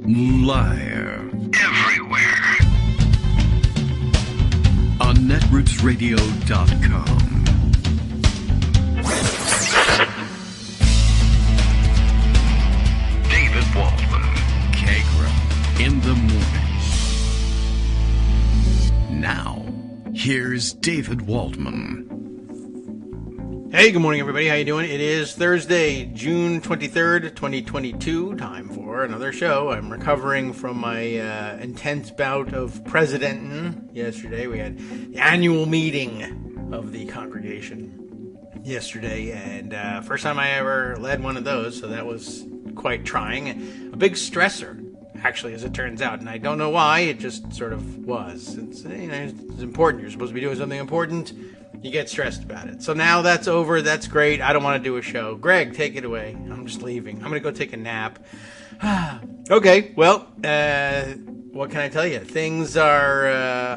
Live. Everywhere. On netrootsradio.com. David Waldman. Kagro. In the morning. Now, here's David Waldman. Hey, good morning, everybody. How you doing? It is Thursday, June 23rd, 2022. Time for another show. I'm recovering from my intense bout of presidenting yesterday. We had the annual meeting of the congregation yesterday, and first time I ever led one of those, so that was quite trying. A big stressor, actually, as it turns out, and I don't know why. It just sort of was. It's important. You're supposed to be doing something important. You get stressed about it. So now that's over. That's great. I don't want to do a show. Greg, take it away. I'm just leaving. I'm going to go take a nap. Okay, well, what can I tell you? Things are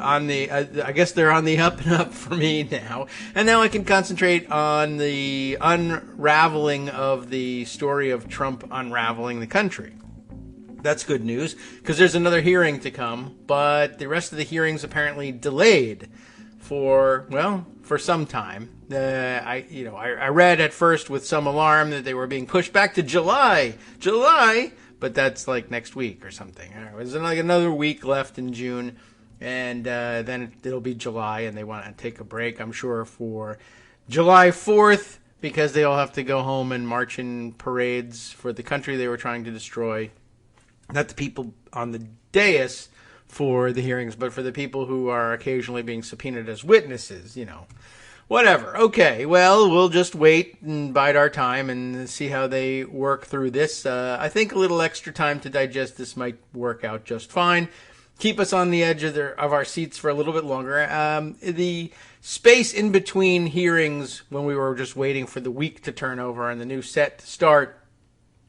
on the, I guess they're on the up and up for me now. And now I can concentrate on the unraveling of the story of Trump unraveling the country. That's good news, because there's another hearing to come, but the rest of the hearings apparently delayed for some time. I read at first with some alarm that they were being pushed back to July, but that's like next week or something. There's like another week left in June, and then it'll be July, and they want to take a break, I'm sure, for July 4th, because they all have to go home and march in parades for the country they were trying to destroy. Not the people on the dais for the hearings, but for the people who are occasionally being subpoenaed as witnesses, whatever. Okay, well, we'll just wait and bide our time and see how they work through this. I think a little extra time to digest this might work out just fine. Keep us on the edge of our seats for a little bit longer. The space in between hearings, when we were just waiting for the week to turn over and the new set to start,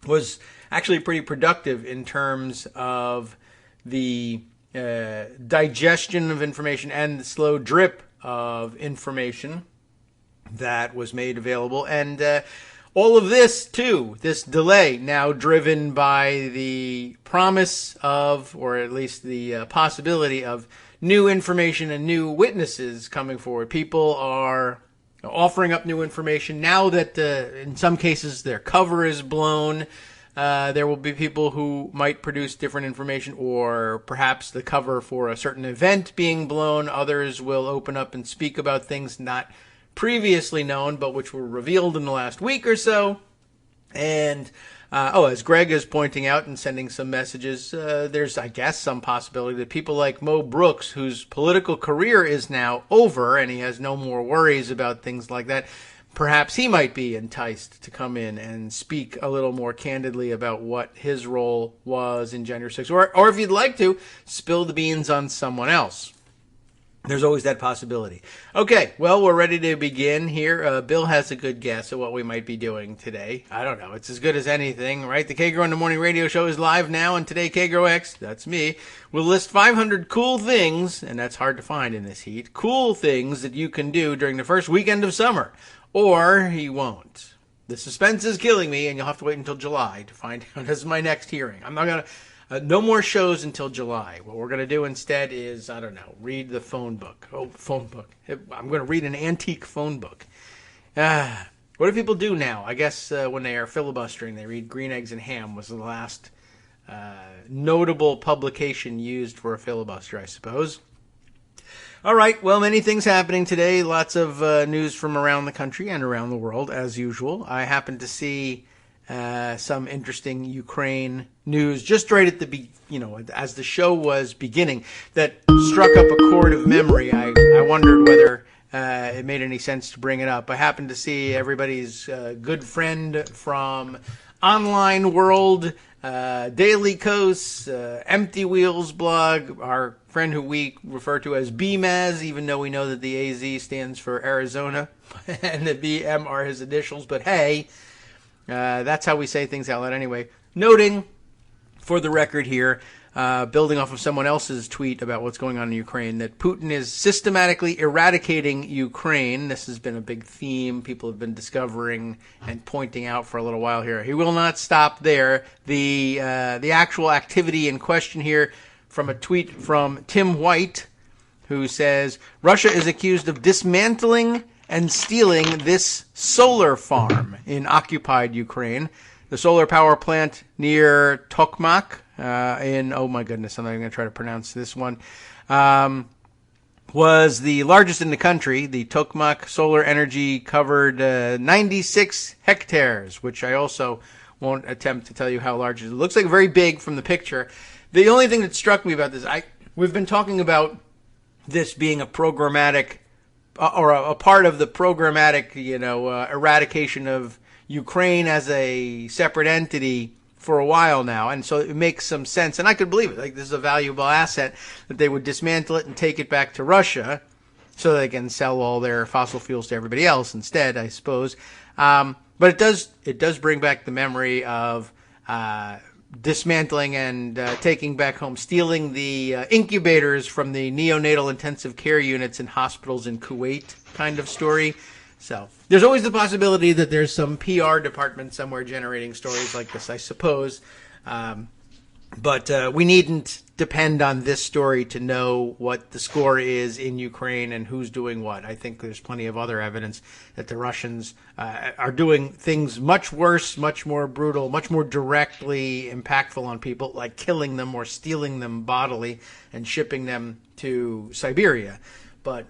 was actually pretty productive in terms of the digestion of information and the slow drip of information that was made available. And all of this, too, this delay, now driven by the promise of, or at least the possibility of, new information and new witnesses coming forward. People are offering up new information now that, in some cases, their cover is blown. There will be people who might produce different information, or perhaps the cover for a certain event being blown. Others will open up and speak about things not previously known, but which were revealed in the last week or so. And, as Greg is pointing out and sending some messages, there's, I guess, some possibility that people like Mo Brooks, whose political career is now over and he has no more worries about things like that, perhaps he might be enticed to come in and speak a little more candidly about what his role was in January 6th. Or if you'd like to, spill the beans on someone else. There's always that possibility. Okay, well, we're ready to begin here. Bill has a good guess at what we might be doing today. I don't know. It's as good as anything, right? The Kagro in the Morning radio show is live now, and today Kagro X, that's me, will list 500 cool things, and that's hard to find in this heat, cool things that you can do during the first weekend of summer. Or he won't. The suspense is killing me, and you'll have to wait until July to find out. This is my next hearing. I'm not going to... no more shows until July. What we're going to do instead is, I don't know, read the phone book. Oh, phone book. I'm going to read an antique phone book. What do people do now? I guess when they are filibustering, they read Green Eggs and Ham was the last notable publication used for a filibuster, I suppose. All right, well, many things happening today. Lots of news from around the country and around the world, as usual. I happened to see some interesting Ukraine news just right at the, as the show was beginning, that struck up a chord of memory. I wondered whether it made any sense to bring it up. I happened to see everybody's good friend from online world, Daily Kos, Empty Wheels blog, our friend who we refer to as BMAZ, even though we know that the AZ stands for Arizona and the BM are his initials. But hey, that's how we say things out loud anyway. Noting, for the record here, building off of someone else's tweet about what's going on in Ukraine, that Putin is systematically eradicating Ukraine. This has been a big theme people have been discovering and pointing out for a little while here. He will not stop there. The actual activity in question here, from a tweet from Tim White, who says, Russia is accused of dismantling and stealing this solar farm in occupied Ukraine. The solar power plant near Tokmak oh my goodness, I'm not even going to try to pronounce this one, was the largest in the country. The Tokmak solar energy covered 96 hectares, which I also won't attempt to tell you how large it is. It looks like very big from the picture. The only thing that struck me about this, we've been talking about this being a programmatic, or a part of the programmatic, eradication of Ukraine as a separate entity for a while now. And so it makes some sense. And I could believe it. Like, this is a valuable asset that they would dismantle it and take it back to Russia so they can sell all their fossil fuels to everybody else instead, I suppose. But it does bring back the memory of dismantling and taking back home, stealing the incubators from the neonatal intensive care units in hospitals in Kuwait kind of story. So there's always the possibility that there's some PR department somewhere generating stories like this, I suppose. But we needn't depend on this story to know what the score is in Ukraine and who's doing what. I think there's plenty of other evidence that the Russians are doing things much worse, much more brutal, much more directly impactful on people, like killing them or stealing them bodily and shipping them to Siberia. But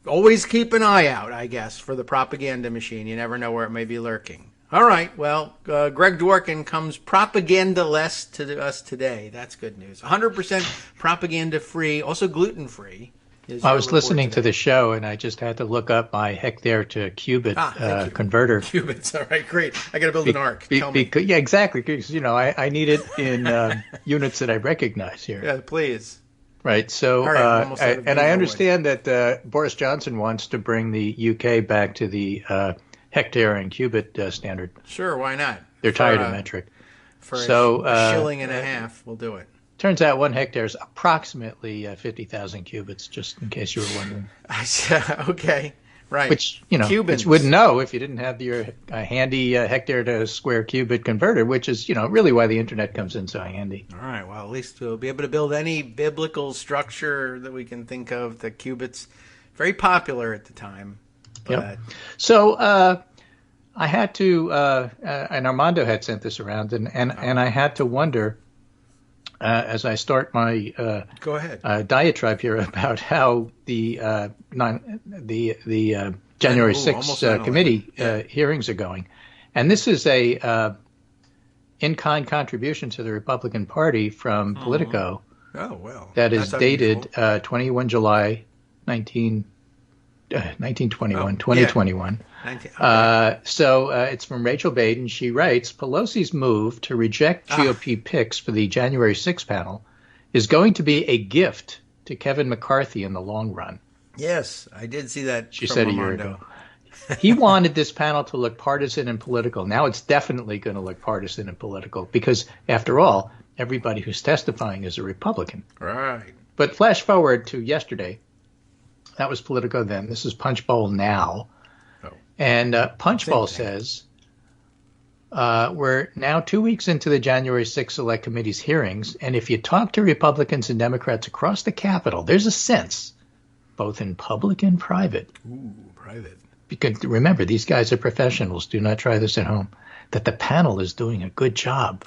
always keep an eye out, I guess, for the propaganda machine. You never know where it may be lurking. All right, well, Greg Dworkin comes propaganda-less to us today. That's good news. 100% propaganda-free, also gluten-free. I was listening to the show, and I just had to look up my hectare to cubit converter. Cubits, all right, great. I got to build an arc. Tell me. Yeah, exactly, because, I need it in units that I recognize here. Yeah, please. Right, so, right, I understand that Boris Johnson wants to bring the UK back to the hectare and cubit standard. Sure, why not? They're tired of metric. For a shilling and a half, we'll do it. Turns out 1 hectare is approximately 50,000 cubits, just in case you were wondering. Okay, right. Which, which wouldn't know if you didn't have your handy hectare to square cubit converter, which is, really why the internet comes in so handy. All right, well, at least we'll be able to build any biblical structure that we can think of. The cubits, very popular at the time. Yep. So I had to, and Armando had sent this around, and I had to wonder, as I start my go ahead diatribe here about how the January 6th committee hearings are going, and this is a in-kind contribution to the Republican Party from Politico. Oh well, that is dated 21 July 2021. So it's from Rachel Baden. She writes, Pelosi's move to reject GOP picks for the January 6 panel is going to be a gift to Kevin McCarthy in the long run. Yes, I did see that. She said Armando. A year ago. He wanted this panel to look partisan and political. Now it's definitely going to look partisan and political because, after all, everybody who's testifying is a Republican. Right. But flash forward to yesterday. That was Politico then. This is Punchbowl now. Oh. And Punchbowl says, we're now 2 weeks into the January 6th Select Committee's hearings, and if you talk to Republicans and Democrats across the Capitol, there's a sense, both in public and private. Ooh, private. Because remember, these guys are professionals. Do not try this at home. That the panel is doing a good job.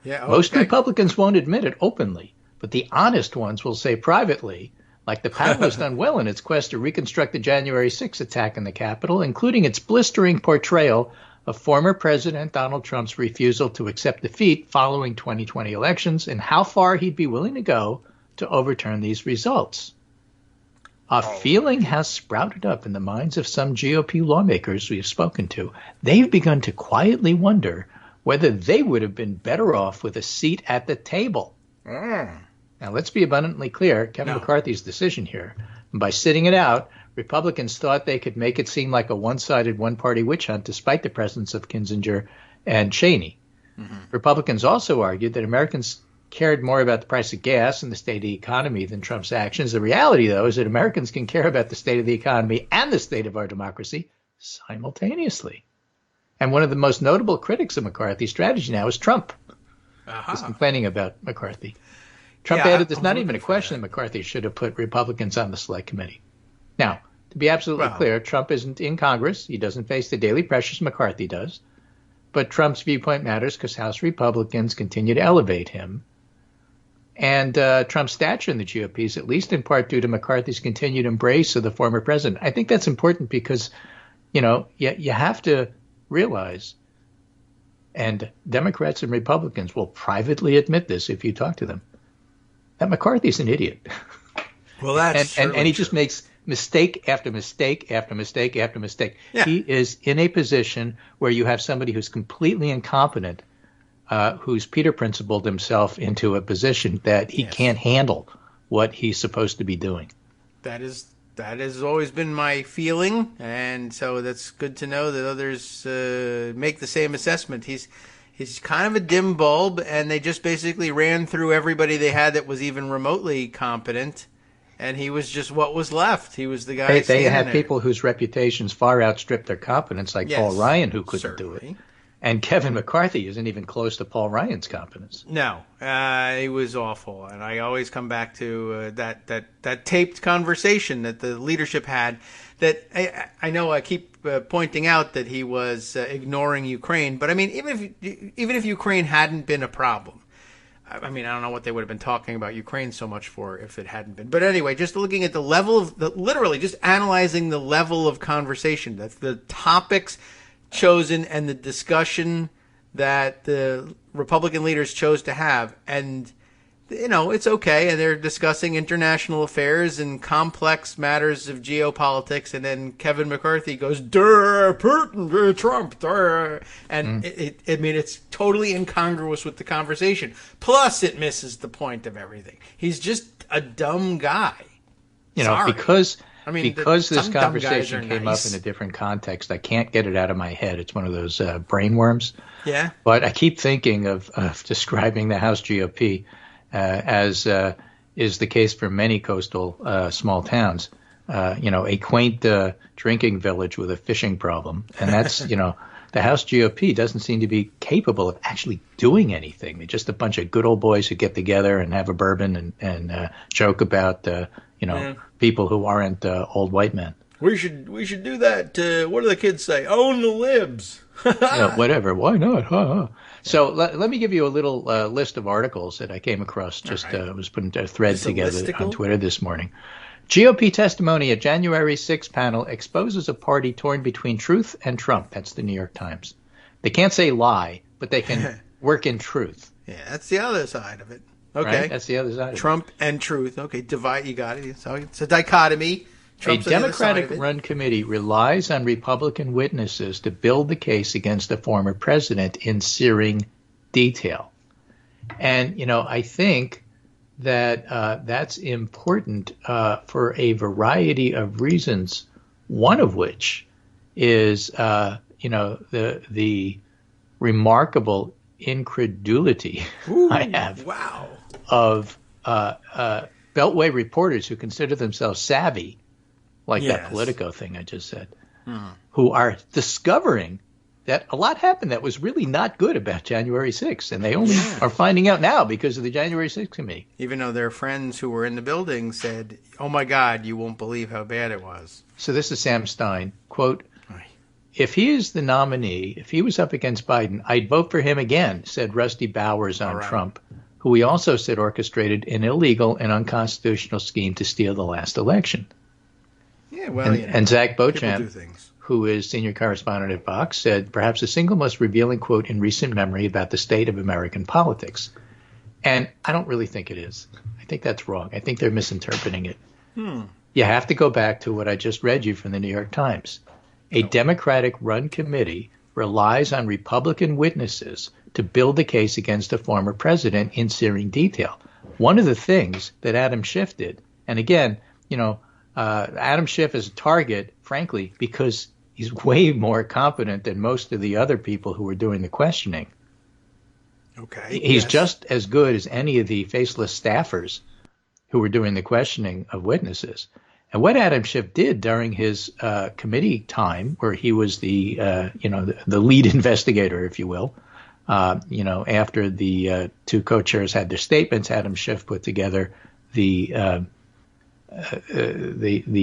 Yeah, okay. Most Republicans won't admit it openly, but the honest ones will say privately, like the panel has done well in its quest to reconstruct the January 6th attack in the Capitol, including its blistering portrayal of former President Donald Trump's refusal to accept defeat following 2020 elections and how far he'd be willing to go to overturn these results. A feeling has sprouted up in the minds of some GOP lawmakers we have spoken to. They've begun to quietly wonder whether they would have been better off with a seat at the table. Now, let's be abundantly clear, Kevin McCarthy's decision here. By sitting it out, Republicans thought they could make it seem like a one-sided, one-party witch hunt despite the presence of Kinzinger and Cheney. Mm-hmm. Republicans also argued that Americans cared more about the price of gas and the state of the economy than Trump's actions. The reality, though, is that Americans can care about the state of the economy and the state of our democracy simultaneously. And one of the most notable critics of McCarthy's strategy now is Trump. He's complaining about McCarthy. Trump added there's not even a question that McCarthy should have put Republicans on the Select Committee. Now, to be absolutely clear, Trump isn't in Congress. He doesn't face the daily pressures McCarthy does. But Trump's viewpoint matters because House Republicans continue to elevate him. And Trump's stature in the GOP is at least in part due to McCarthy's continued embrace of the former president. I think that's important because, you have to realize, and Democrats and Republicans will privately admit this if you talk to them, that McCarthy's an idiot. Well, that's and he just makes mistake after mistake after mistake after mistake. Yeah. He is in a position where you have somebody who's completely incompetent, who's Peter Principled himself into a position that he can't handle what he's supposed to be doing. That has always been my feeling, and so that's good to know that others make the same assessment. He's kind of a dim bulb, and they just basically ran through everybody they had that was even remotely competent, and he was just what was left. He was the guy. They had people whose reputations far outstripped their competence, like Paul Ryan, who couldn't do it. And Kevin McCarthy isn't even close to Paul Ryan's competence. No, he was awful. And I always come back to that taped conversation that the leadership had that I know I keep pointing out that he was ignoring Ukraine. But, I mean, even if Ukraine hadn't been a problem, I mean, I don't know what they would have been talking about Ukraine so much for if it hadn't been. But anyway, just looking at the level of literally just analyzing the level of conversation, that's the topics chosen and the discussion that the Republican leaders chose to have. And, it's okay. And they're discussing international affairs and complex matters of geopolitics. And then Kevin McCarthy goes, "Durr, Putin, Trump, durr." And it's totally incongruous with the conversation. Plus, it misses the point of everything. He's just a dumb guy. Because this conversation came up in a different context, I can't get it out of my head. It's one of those brainworms. Yeah. But I keep thinking of describing the House GOP as is the case for many coastal small towns. A quaint drinking village with a fishing problem. And that's, the House GOP doesn't seem to be capable of actually doing anything. They're just a bunch of good old boys who get together and have a bourbon and joke about, people who aren't old white men. We should do that. What do the kids say? Own the libs. Whatever. Why not? So let me give you a little list of articles that I came across. I was putting a thread together on Twitter this morning. GOP testimony at January 6th panel exposes a party torn between truth and Trump. That's the New York Times. They can't say lie, but they can work in truth. Yeah, that's the other side of it. Okay. Right? That's the other side. Trump and truth. Okay, divide. You got it. So it's a dichotomy. Trump's a Democratic-run committee relies on Republican witnesses to build the case against the former president in searing detail. And, I think that that's important for a variety of reasons, one of which is, the remarkable incredulity I have of Beltway reporters who consider themselves savvy, like that Politico thing I just said, who are discovering that a lot happened that was really not good about January 6th, and they only are finding out now because of the January 6th committee. Even though their friends who were in the building said, "Oh my God, you won't believe how bad it was." So this is Sam Stein, quote, "If he is the nominee, if he was up against Biden, I'd vote for him again," said Rusty Bowers on Trump, who he also said orchestrated an illegal and unconstitutional scheme to steal the last election. Yeah, well, and Zach Beauchamp, who is senior correspondent at Vox, said perhaps the single most revealing quote in recent memory about the state of American politics. And I don't really think it is. I think that's wrong. I think they're misinterpreting it. You have to go back to what I just read you from the New York Times. A Democratic-run committee relies on Republican witnesses to build the case against the former president in searing detail. One of the things that Adam Schiff did, and again, Adam Schiff is a target, frankly, because he's way more competent than most of the other people who were doing the questioning. Okay. He's Yes. just as good as any of the faceless staffers who were doing the questioning of witnesses. And what Adam Schiff did during his committee time, where he was the the lead investigator, if you will, after the two co-chairs had their statements, Adam Schiff put together the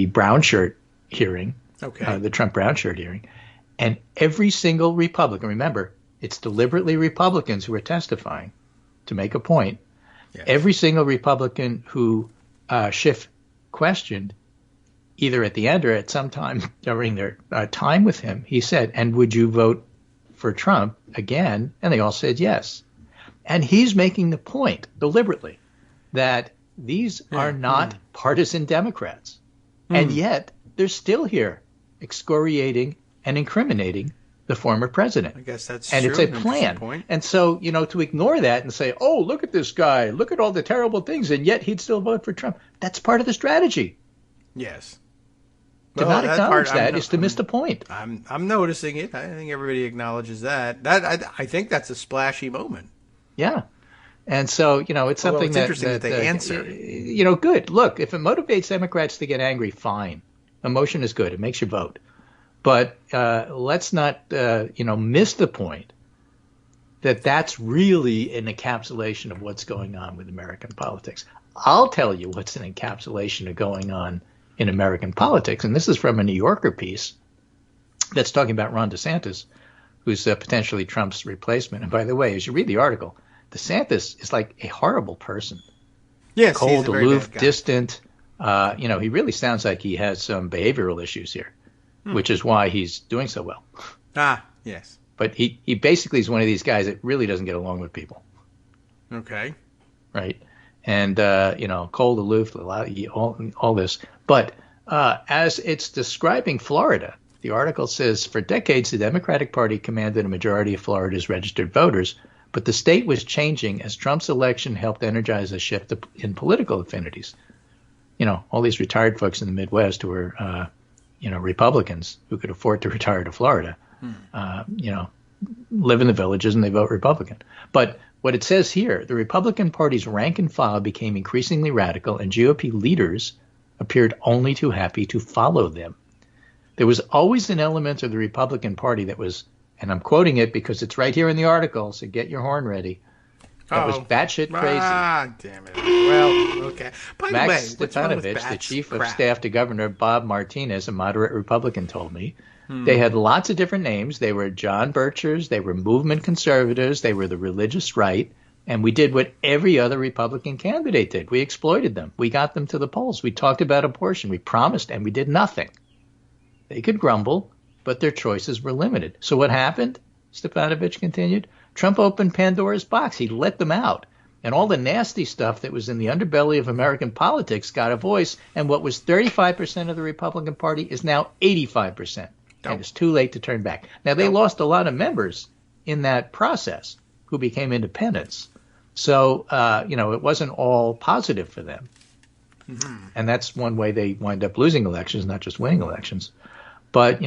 brown shirt hearing, the Trump brown shirt hearing, and every single Republican, remember, it's deliberately Republicans who are testifying to make a point. Yes. Every single Republican who Schiff questioned, either at the end or at some time during their time with him, he said, "And would you vote for Trump again?" And they all said yes. And he's making the point deliberately that these are not partisan Democrats. And yet they're still here excoriating and incriminating the former president. I guess that's and true. it's a Interesting plan. point. And so, to ignore that and say, "Oh, look at this guy, look at all the terrible things," and yet he'd still vote for Trump. That's part of the strategy. Yes. To Well, not acknowledge part, that is to miss the point. I'm noticing it. I think everybody acknowledges that. I think that's a splashy moment. Yeah. And so, it's something it's interesting that they answer. Good. Look, if it motivates Democrats to get angry, fine. Emotion is good. It makes you vote. But let's not, miss the point that that's really an encapsulation of what's going on with American politics. I'll tell you what's an encapsulation of going on in American politics. And this is from a New Yorker piece that's talking about Ron DeSantis, who's potentially Trump's replacement. And by the way, as you read the article, DeSantis is like a horrible person. Yes, cold, he's a very aloof, bad guy. distant. He really sounds like he has some behavioral issues here, which is why he's doing so well. Ah, yes. But he basically is one of these guys that really doesn't get along with people. Okay. Right. And, cold, aloof, all this. But as it's describing Florida, the article says, for decades, the Democratic Party commanded a majority of Florida's registered voters, but the state was changing as Trump's election helped energize a shift in political affinities. All these retired folks in the Midwest who were, Republicans who could afford to retire to Florida, live in the villages and they vote Republican. But what it says here, the Republican Party's rank and file became increasingly radical and GOP leaders appeared only too happy to follow them. There was always an element of the Republican Party that was, and I'm quoting it because it's right here in the article, so get your horn ready, that was batshit crazy. Ah, damn it. Well, okay. By the way, Max what's wrong with Stefanovich, the bats? chief of Crap. staff to Governor Bob Martinez, a moderate Republican, told me. They had lots of different names. They were John Birchers. They were movement conservatives. They were the religious right. And we did what every other Republican candidate did. We exploited them. We got them to the polls. We talked about abortion. We promised, and we did nothing. They could grumble, but their choices were limited. So what happened? Stefanovich continued. Trump opened Pandora's box. He let them out. And all the nasty stuff that was in the underbelly of American politics got a voice. And what was 35% of the Republican Party is now 85%. And it's too late to turn back. Now, they lost a lot of members in that process who became independents. So, it wasn't all positive for them. Mm-hmm. And that's one way they wind up losing elections, not just winning elections. But,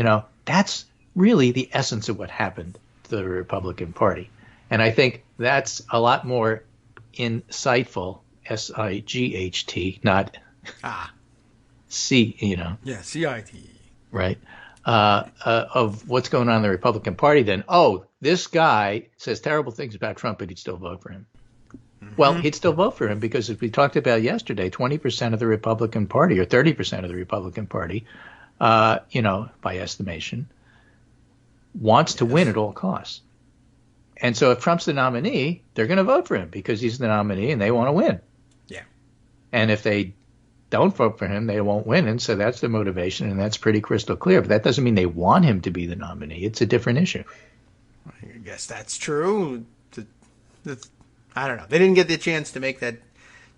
that's really the essence of what happened to the Republican Party. And I think that's a lot more insightful, SIGHT, not C, Yeah, CIT. right, of what's going on in the Republican Party than, this guy says terrible things about Trump, but he'd still vote for him. Mm-hmm. Well, he'd still vote for him because, as we talked about yesterday, 20% of the Republican Party or 30% of the Republican Party, by estimation, wants to win at all costs. And so if Trump's the nominee, they're going to vote for him because he's the nominee and they want to win. Yeah. And if they don't vote for him, they won't win. And so that's the motivation, and that's pretty crystal clear. But that doesn't mean they want him to be the nominee. It's a different issue. I guess that's true. I don't know. They didn't get the chance to make that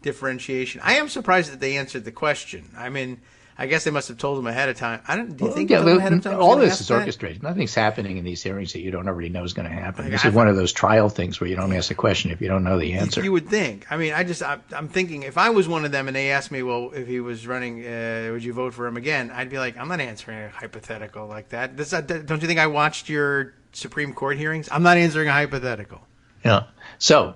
differentiation. I am surprised that they answered the question. I mean, I guess they must have told him ahead of time. Do you think they told him ahead of time? All this is orchestrated. Nothing's happening in these hearings that you don't already know is going to happen. This is one of those trial things where you don't ask a question if you don't know the answer. You would think. I mean, I'm thinking if I was one of them and they asked me, well, if he was running, would you vote for him again? I'd be like, I'm not answering a hypothetical like that. Don't you think I watched your Supreme Court hearings? I'm not answering a hypothetical. Yeah. So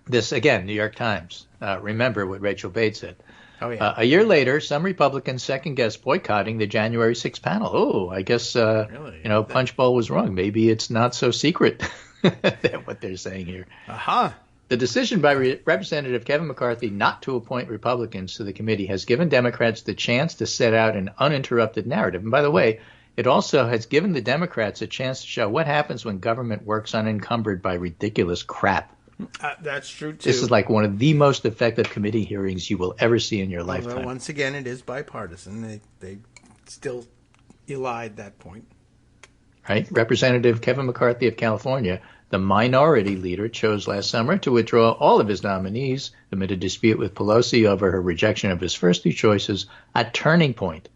this, again, New York Times. Remember what Rachel Bates said. Oh, yeah. A year later, some Republicans second-guessed boycotting the January 6th panel. Oh, I guess, Really? Punch Bowl was wrong. Maybe it's not so secret what they're saying here. Uh-huh. The decision by Representative Kevin McCarthy not to appoint Republicans to the committee has given Democrats the chance to set out an uninterrupted narrative. And by the way, it also has given the Democrats a chance to show what happens when government works unencumbered by ridiculous crap. That's true, too. This is like one of the most effective committee hearings you will ever see in your lifetime. Although, once again, it is bipartisan. They still elide that point. Right? Representative Kevin McCarthy of California, the minority leader, chose last summer to withdraw all of his nominees amid a dispute with Pelosi over her rejection of his first two choices, a turning point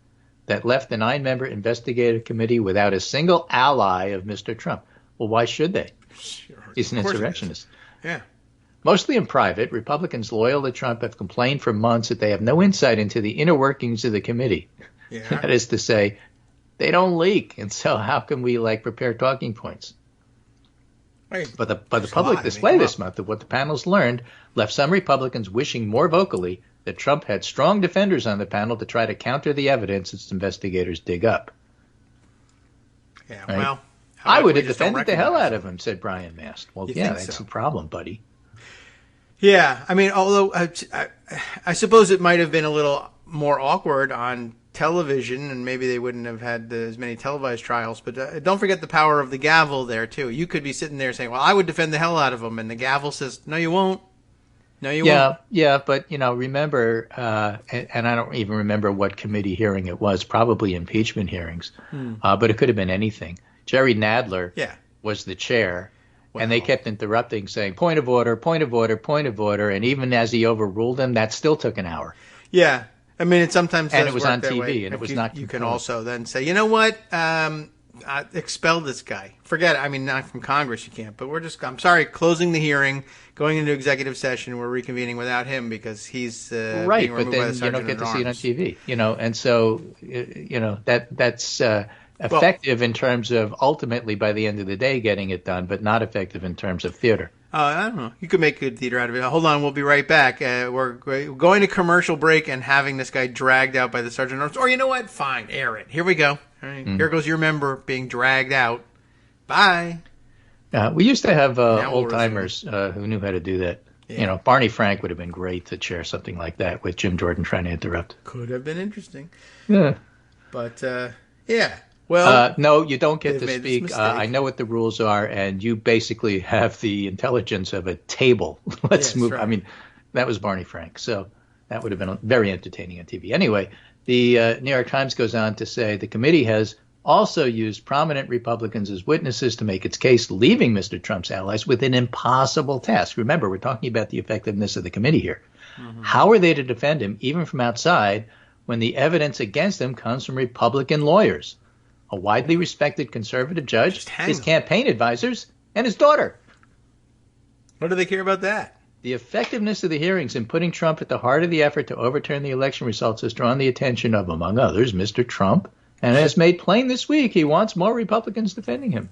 that left the 9-member investigative committee without a single ally of Mr. Trump. Well, why should they? Sure, He's an insurrectionist. Yeah. Mostly in private, Republicans loyal to Trump have complained for months that they have no insight into the inner workings of the committee. Yeah. That is to say, they don't leak, and so how can we prepare talking points? Right. But the public display this month of what the panels learned left some Republicans wishing more vocally that Trump had strong defenders on the panel to try to counter the evidence its investigators dig up. Yeah. Right? Well, I would have defended the hell out of him, said Brian Mast. Well, You yeah, think that's so? the problem, buddy. Yeah, I mean, although I suppose it might have been a little more awkward on television, and maybe they wouldn't have had as many televised trials. But don't forget the power of the gavel there too. You could be sitting there saying, "Well, I would defend the hell out of him," and the gavel says, "No, you won't. No, you won't." Yeah, but remember, and I don't even remember what committee hearing it was. Probably impeachment hearings, but it could have been anything. Jerry Nadler was the chair. And they kept interrupting, saying, point of order, point of order, point of order. And even as he overruled them, that still took an hour. Yeah. I mean, it sometimes And does it was work on that TV, way. and it If was you, not You can controlled. also then say, you know what? Expel this guy. Forget it. I mean, not from Congress, you can't. But I'm sorry, closing the hearing, going into executive session, we're reconvening without him because he's Right, being but removed by the then you sergeant don't get to at see it on arms. TV. And so, that's effective in terms of ultimately, by the end of the day, getting it done, but not effective in terms of theater. I don't know. You could make good theater out of it. Hold on, we'll be right back. We're going to commercial break and having this guy dragged out by the sergeant at arms. Or you know what? Fine, air it. Here we go. All right, Here goes your member being dragged out. Bye. We used to have we'll old-timers who knew how to do that. Yeah. Barney Frank would have been great to chair something like that with Jim Jordan trying to interrupt. Could have been interesting. Yeah. But, yeah. Well, no, you don't get to they've made this speak. mistake. I know what the rules are, and you basically have the intelligence of a table. Let's move. right. I mean, that was Barney Frank, so that would have been very entertaining on TV. Anyway, the New York Times goes on to say the committee has also used prominent Republicans as witnesses to make its case, leaving Mr. Trump's allies with an impossible task. Remember, we're talking about the effectiveness of the committee here. Mm-hmm. How are they to defend him, even from outside, when the evidence against him comes from Republican lawyers? A widely respected conservative judge, his campaign advisors, and his daughter. What do they care about that? The effectiveness of the hearings in putting Trump at the heart of the effort to overturn the election results has drawn the attention of, among others, Mr. Trump, and has made plain this week he wants more Republicans defending him.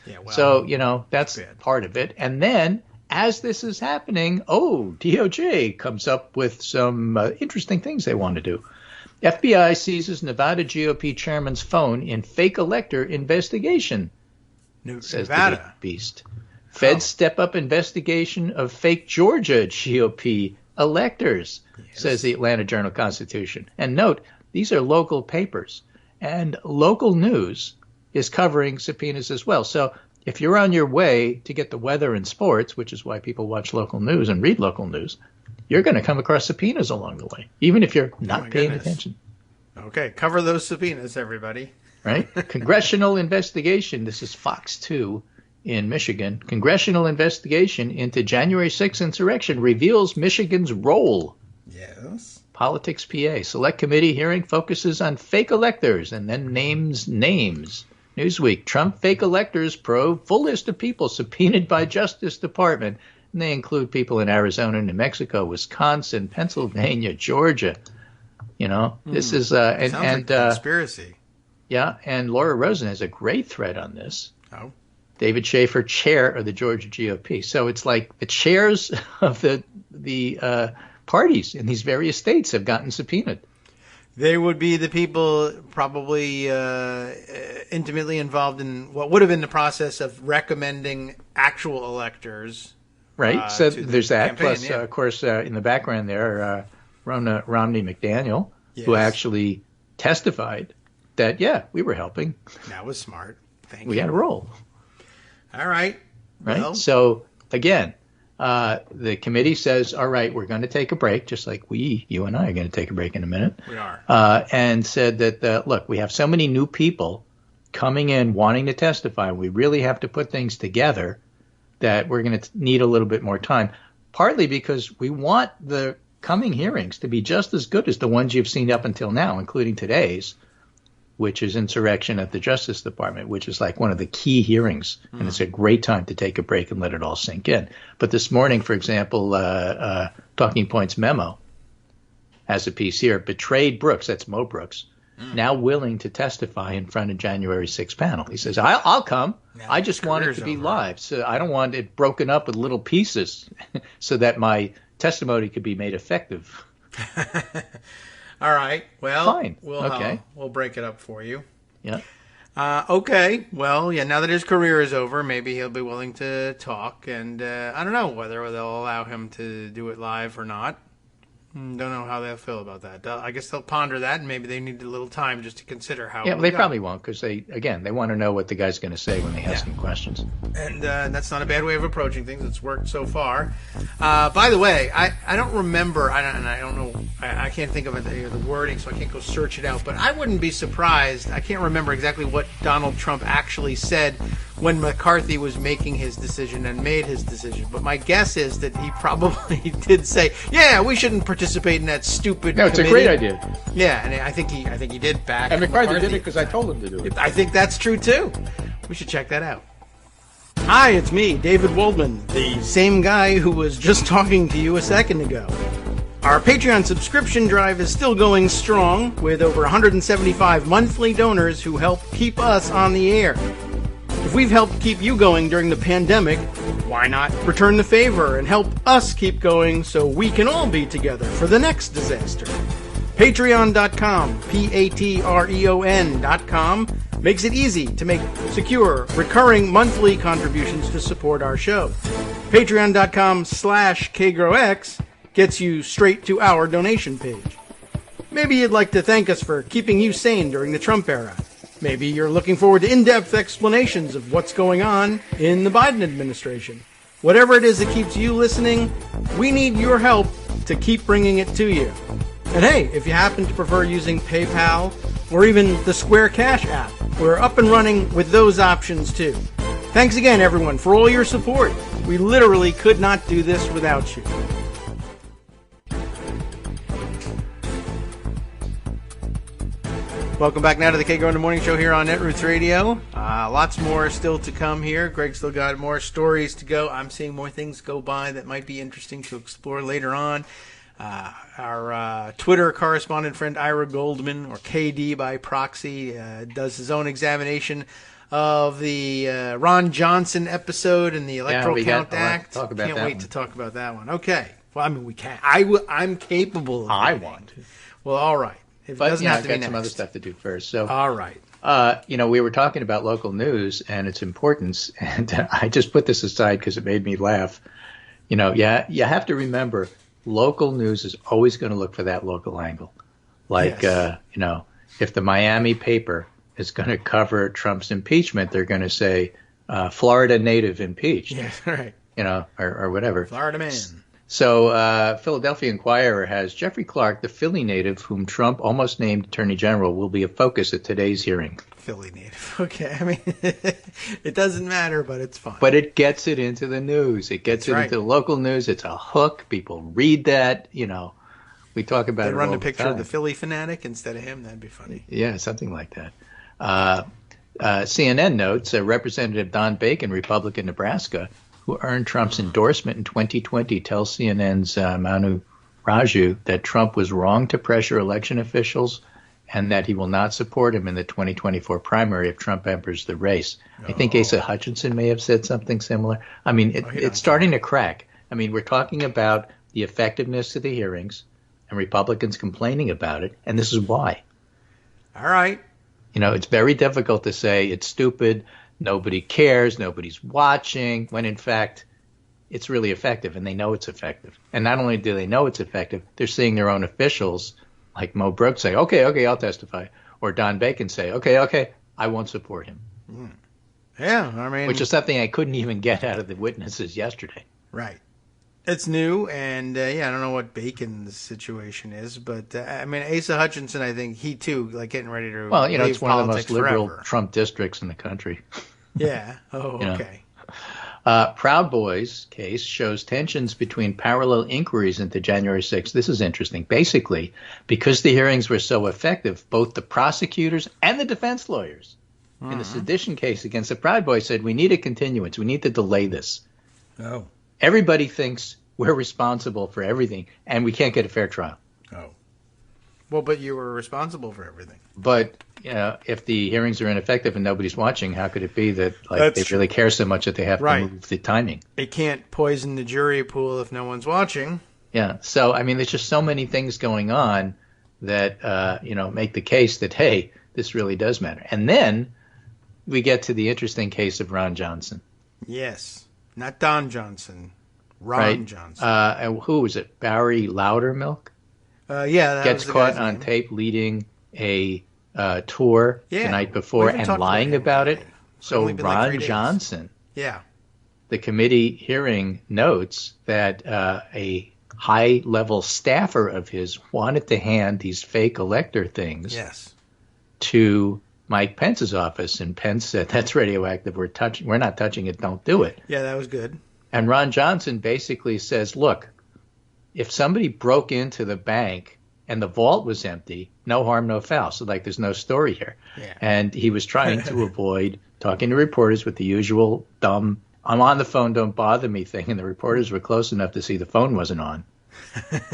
Yeah, well, so, that's part of it. And then, as this is happening, DOJ comes up with some interesting things they want to do. FBI seizes Nevada GOP chairman's phone in fake elector investigation, says Nevada. the Beast. Feds step up investigation of fake Georgia GOP electors, says the Atlanta Journal-Constitution. And note, these are local papers, and local news is covering subpoenas as well. So if you're on your way to get the weather and sports, which is why people watch local news and read local news, you're going to come across subpoenas along the way, even if you're not paying attention. Okay, cover those subpoenas, everybody. Right? Congressional investigation. This is Fox 2 in Michigan. Congressional investigation into January 6th insurrection reveals Michigan's role. Yes. Politics PA. Select committee hearing focuses on fake electors and then names names. Newsweek. Trump fake electors probe full list of people subpoenaed by Justice Department. And they include people in Arizona, New Mexico, Wisconsin, Pennsylvania, Georgia. This is Sounds like conspiracy. Yeah, and Laura Rosen has a great thread on this. Oh. David Schaefer, chair of the Georgia GOP. So it's like the chairs of the parties in these various states have gotten subpoenaed. They would be the people probably intimately involved in what would have been the process of recommending actual electors. Right. So there's that. Campaign, Plus, of course, in the background there, Romney McDaniel, who actually testified that, we were helping. That was smart. Thank you. We had a role. All right. Right. Well. So, again, the committee says, all right, we're going to take a break, just like you and I are going to take a break in a minute. We are. And said that, look, we have so many new people coming in wanting to testify. We really have to put things together that we're going to need a little bit more time, partly because we want the coming hearings to be just as good as the ones you've seen up until now, including today's, which is insurrection at the Justice Department, which is like one of the key hearings. And it's a great time to take a break and let it all sink in. But this morning, for example, Talking Points memo has a piece here, betrayed Brooks, that's Mo Brooks, now willing to testify in front of January 6th panel. He says, I'll come. Now I just want it to be live. So I don't want it broken up with little pieces so that my testimony could be made effective. All right. Well, fine. We'll break it up for you. Yeah. Okay. Well, now that his career is over, maybe he'll be willing to talk. And I don't know whether they'll allow him to do it live or not. Don't know how they'll feel about that. I guess they'll ponder that, and maybe they need a little time just to consider how. Yeah, they probably won't, because they want to know what the guy's going to say when they ask him questions. And that's not a bad way of approaching things. It's worked so far. By the way, I don't remember. I don't know. I can't think of the wording, so I can't go search it out. But I wouldn't be surprised. I can't remember exactly what Donald Trump actually said when McCarthy was making his decision and made his decision. But my guess is that he probably did say, "Yeah, we shouldn't participate in that stupid." No, it's committee. a great idea. Yeah, and I think he did back. And McCarthy did it because I told him to do it. I think that's true too. We should check that out. Hi, it's me, David Waldman, the same guy who was just talking to you a second ago. Our Patreon subscription drive is still going strong, with over 175 monthly donors who help keep us on the air. If we've helped keep you going during the pandemic, why not return the favor and help us keep going so we can all be together for the next disaster? Patreon.com, Patreon.com, makes it easy to make secure, recurring monthly contributions to support our show. Patreon.com/KagroX gets you straight to our donation page. Maybe you'd like to thank us for keeping you sane during the Trump era. Maybe you're looking forward to in-depth explanations of what's going on in the Biden administration. Whatever it is that keeps you listening, we need your help to keep bringing it to you. And hey, if you happen to prefer using PayPal or even the Square Cash app, we're up and running with those options too. Thanks again, everyone, for all your support. We literally could not do this without you. Welcome back now to the Kagro in the Morning Show here on Netroots Radio. Lots more still to come here. Greg still got more stories to go. I'm seeing more things go by that might be interesting to explore later on. Our Twitter correspondent friend Ira Goldman, or KD by proxy, does his own examination of the Ron Johnson episode in the Electoral Count Act. Can't wait to talk about that one. Okay. Well, I mean, we can. I'm capable of I want to. Well, all right. It doesn't have to be I've got next. some other stuff to do first. So, all right. We were talking about local news and its importance, and I just put this aside because it made me laugh. You have to remember, local news is always going to look for that local angle. Like, yes. If the Miami paper is going to cover Trump's impeachment, they're going to say, Florida native impeached. Yeah, right. Or whatever. Florida man. So Philadelphia Inquirer has Jeffrey Clark, the Philly native whom Trump almost named Attorney General, will be a focus at today's hearing. Philly native. Okay. I mean, it doesn't matter, but it's fun. But it gets it into the news. It gets into the local news. It's a hook. People read that. We talk about it all the time. They run a picture of the Philly fanatic instead of him. That'd be funny. Yeah, something like that. CNN notes Representative Don Bacon, Republican, Nebraska, who earned Trump's endorsement in 2020, tells CNN's Manu Raju that Trump was wrong to pressure election officials and that he will not support him in the 2024 primary if Trump enters the race. I think Asa Hutchinson may have said something similar. I mean, it's starting to crack. I mean, we're talking about the effectiveness of the hearings and Republicans complaining about it, and this is why. All right. You know, it's very difficult to say it's stupid, nobody cares, nobody's watching, when in fact it's really effective, and they know it's effective. And not only do they know it's effective, they're seeing their own officials, like Mo Brooks, say, okay, I'll testify. Or Don Bacon say, okay, I won't support him. Yeah, I mean... Which is something I couldn't even get out of the witnesses yesterday. Right. It's new, and I don't know what Bacon's situation is, but I mean, Asa Hutchinson, I think he too, like getting ready to leave it's one of the most liberal forever. Trump districts in the country. Yeah. Oh, okay. Proud Boys case shows tensions between parallel inquiries into January 6th. This is interesting. Basically, because the hearings were so effective, both the prosecutors and the defense lawyers in the sedition case against the Proud Boys said, we need a continuance. We need to delay this. Oh. Everybody thinks we're responsible for everything, and we can't get a fair trial. Oh. Well, but you were responsible for everything. But if the hearings are ineffective and nobody's watching, how could it be that they true. really care so much that they have to move the timing? They can't poison the jury pool if no one's watching. Yeah. So, I mean, there's just so many things going on that, make the case that, hey, this really does matter. And then we get to the interesting case of Ron Johnson. Yes. Not Don Johnson. Ron Johnson. And who was it? Barry Loudermilk? That gets was the caught guy's on name. tape leading a tour the night before and lying about it. So Ron Johnson, the committee hearing notes that a high-level staffer of his wanted to hand these fake elector things to Mike Pence's office, and Pence said, that's radioactive. We're not touching it. Don't do it. Yeah, that was good. And Ron Johnson basically says, look, if somebody broke into the bank and the vault was empty, no harm, no foul. So, there's no story here. Yeah. And he was trying to avoid talking to reporters with the usual dumb, I'm on the phone, don't bother me thing. And the reporters were close enough to see the phone wasn't on.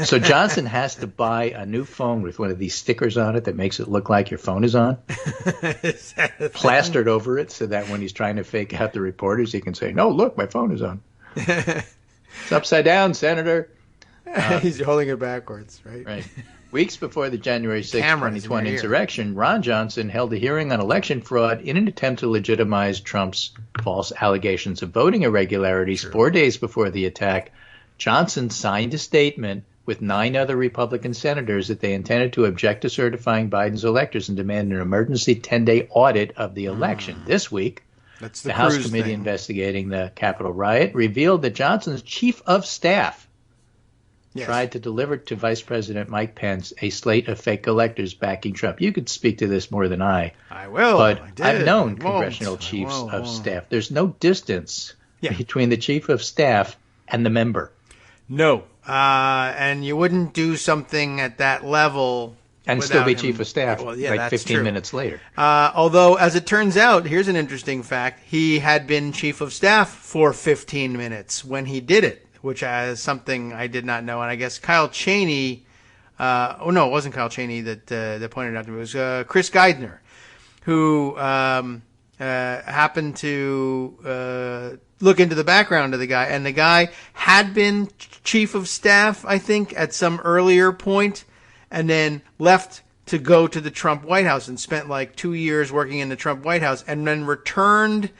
So Johnson has to buy a new phone with one of these stickers on it that makes it look like your phone is on, plastered over it so that when he's trying to fake out the reporters, he can say, no, look, my phone is on. It's upside down, Senator. He's holding it backwards, right? Right. Weeks before the January 6, 2020 insurrection, Ron Johnson held a hearing on election fraud in an attempt to legitimize Trump's false allegations of voting irregularities. 4 days before the attack, Johnson signed a statement with 9 other Republican senators that they intended to object to certifying Biden's electors and demand an emergency 10-day audit of the election. This week, the House committee investigating the Capitol riot revealed that Johnson's chief of staff tried to deliver to Vice President Mike Pence a slate of fake electors backing Trump. You could speak to this more than I. I will. But I've known congressional chiefs of staff. There's no distance between the chief of staff and the member. No. And you wouldn't do something at that level and still be chief of staff 15 minutes later. Although, as it turns out, here's an interesting fact. He had been chief of staff for 15 minutes when he did it, which is something I did not know. And I guess Kyle Cheney, it wasn't Kyle Cheney that pointed out to me. It was Chris Geidner, who happened to look into the background of the guy. And the guy had been chief of staff, I think, at some earlier point, and then left to go to the Trump White House and spent 2 years working in the Trump White House, and then returned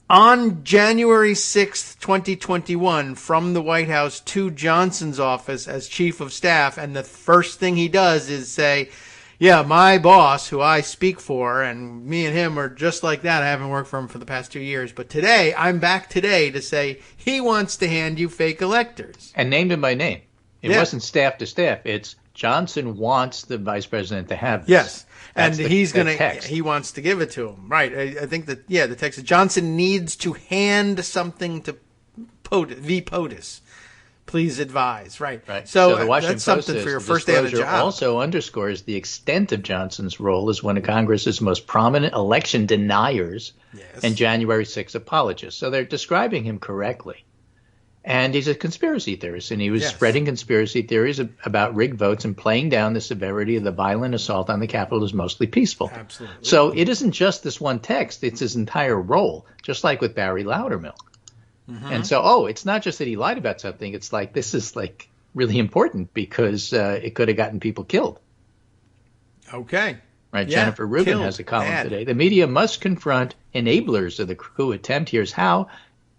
on January 6th, 2021, from the White House to Johnson's office as chief of staff. And the first thing he does is say, my boss, who I speak for, and me and him are just like that. I haven't worked for him for the past 2 years. But today, I'm back today to say he wants to hand you fake electors. And named him by name. It wasn't staff to staff. It's Johnson wants the vice president to have this. Yes. And he wants to give it to him. Right. I think that, the text is Johnson needs to hand something to POTUS. Please advise. Right. So the Washington that's something Post for your first day on the job. Also underscores the extent of Johnson's role as one of Congress's most prominent election deniers and January 6 apologists. So they're describing him correctly. And he's a conspiracy theorist, and he was Yes. spreading conspiracy theories about rigged votes and playing down the severity of the violent assault on the Capitol as mostly peaceful. Absolutely. So it isn't just this one text, it's his entire role, just like with Barry Loudermilk. And so, it's not just that he lied about something, it's like this is like really important because it could have gotten people killed. Okay. Right, Yeah, Jennifer Rubin killed. has a column Bad. today. The media must confront enablers of the coup attempt. Here's how.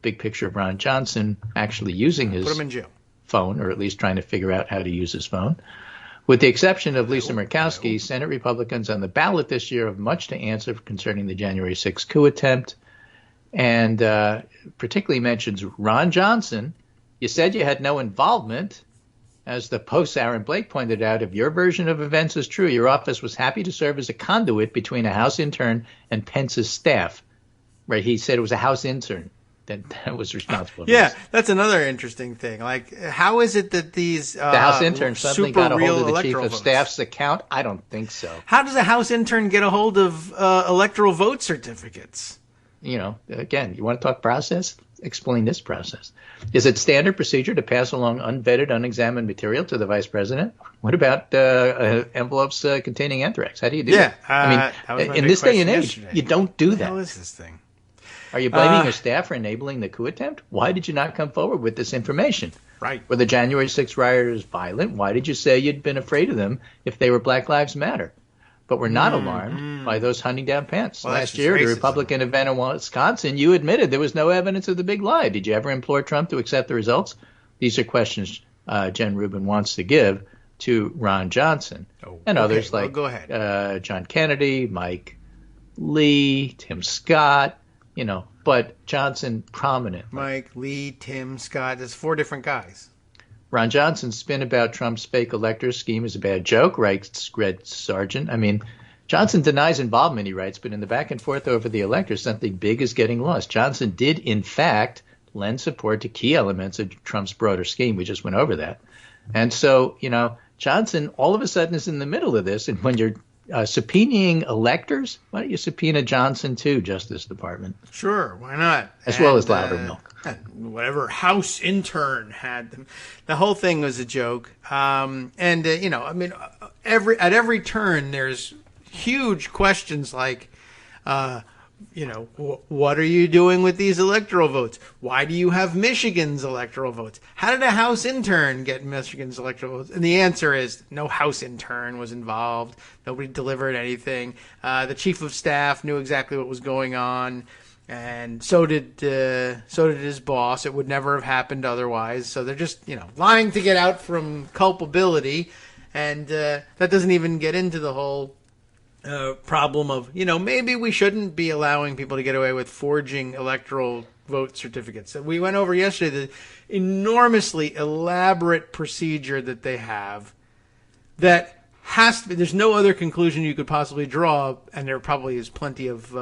Big picture of Ron Johnson actually using his Put him in jail. phone, or at least trying to figure out how to use his phone. With the exception of Lisa Murkowski, Senate Republicans on the ballot this year have much to answer concerning the January 6th coup attempt, and particularly mentions Ron Johnson. You said you had no involvement. As the Post's Aaron Blake pointed out, if your version of events is true, your office was happy to serve as a conduit between a House intern and Pence's staff. Right? He said it was a House intern that was responsible for Yeah, this. that's another interesting thing. Like, how is it that these The House intern suddenly super got a hold real of the chief electoral of votes? staff's account? I don't think so. How does a House intern get a hold of electoral vote certificates? You know, again, you want to talk process? Explain this process. Is it standard procedure to pass along unvetted, unexamined material to the vice president? What about envelopes containing anthrax? How do you do that? that was my in big this day and question age, yesterday. you don't do What the hell that. is this thing? Are you blaming your staff for enabling the coup attempt? Why did you not come forward with this information? Right. Were the January 6th rioters violent? Why did you say you'd been afraid of them if they were Black Lives Matter? But we're not alarmed by those hunting down pants. Well, that's Last just year, at a racism. Republican event in Wisconsin, you admitted there was no evidence of the big lie. Did you ever implore Trump to accept the results? These are questions Jen Rubin wants to give to Ron Johnson and okay. others Well, like go ahead. John Kennedy, Mike Lee, Tim Scott, but Johnson prominent. Mike, Lee, Tim, Scott. There's 4 different guys. Ron Johnson's spin about Trump's fake elector scheme is a bad joke, writes Greg Sargent. I mean, Johnson denies involvement, he writes, but in the back and forth over the elector, something big is getting lost. Johnson did, in fact, lend support to key elements of Trump's broader scheme. We just went over that. And so, Johnson all of a sudden is in the middle of this. And when you're subpoenaing electors, why don't you subpoena Johnson too, Justice Department? Sure, why not? As well as Loudermilk. Whatever House intern had them. The whole thing was a joke. At every turn, there's huge questions like, what are you doing with these electoral votes? Why do you have Michigan's electoral votes? How did a House intern get Michigan's electoral votes? And the answer is no House intern was involved. Nobody delivered anything. The chief of staff knew exactly what was going on. And so did his boss. It would never have happened otherwise. So they're just, lying to get out from culpability. And that doesn't even get into the whole problem of, maybe we shouldn't be allowing people to get away with forging electoral vote certificates. We went over yesterday the enormously elaborate procedure that they have that has to be, there's no other conclusion you could possibly draw, and there probably is plenty of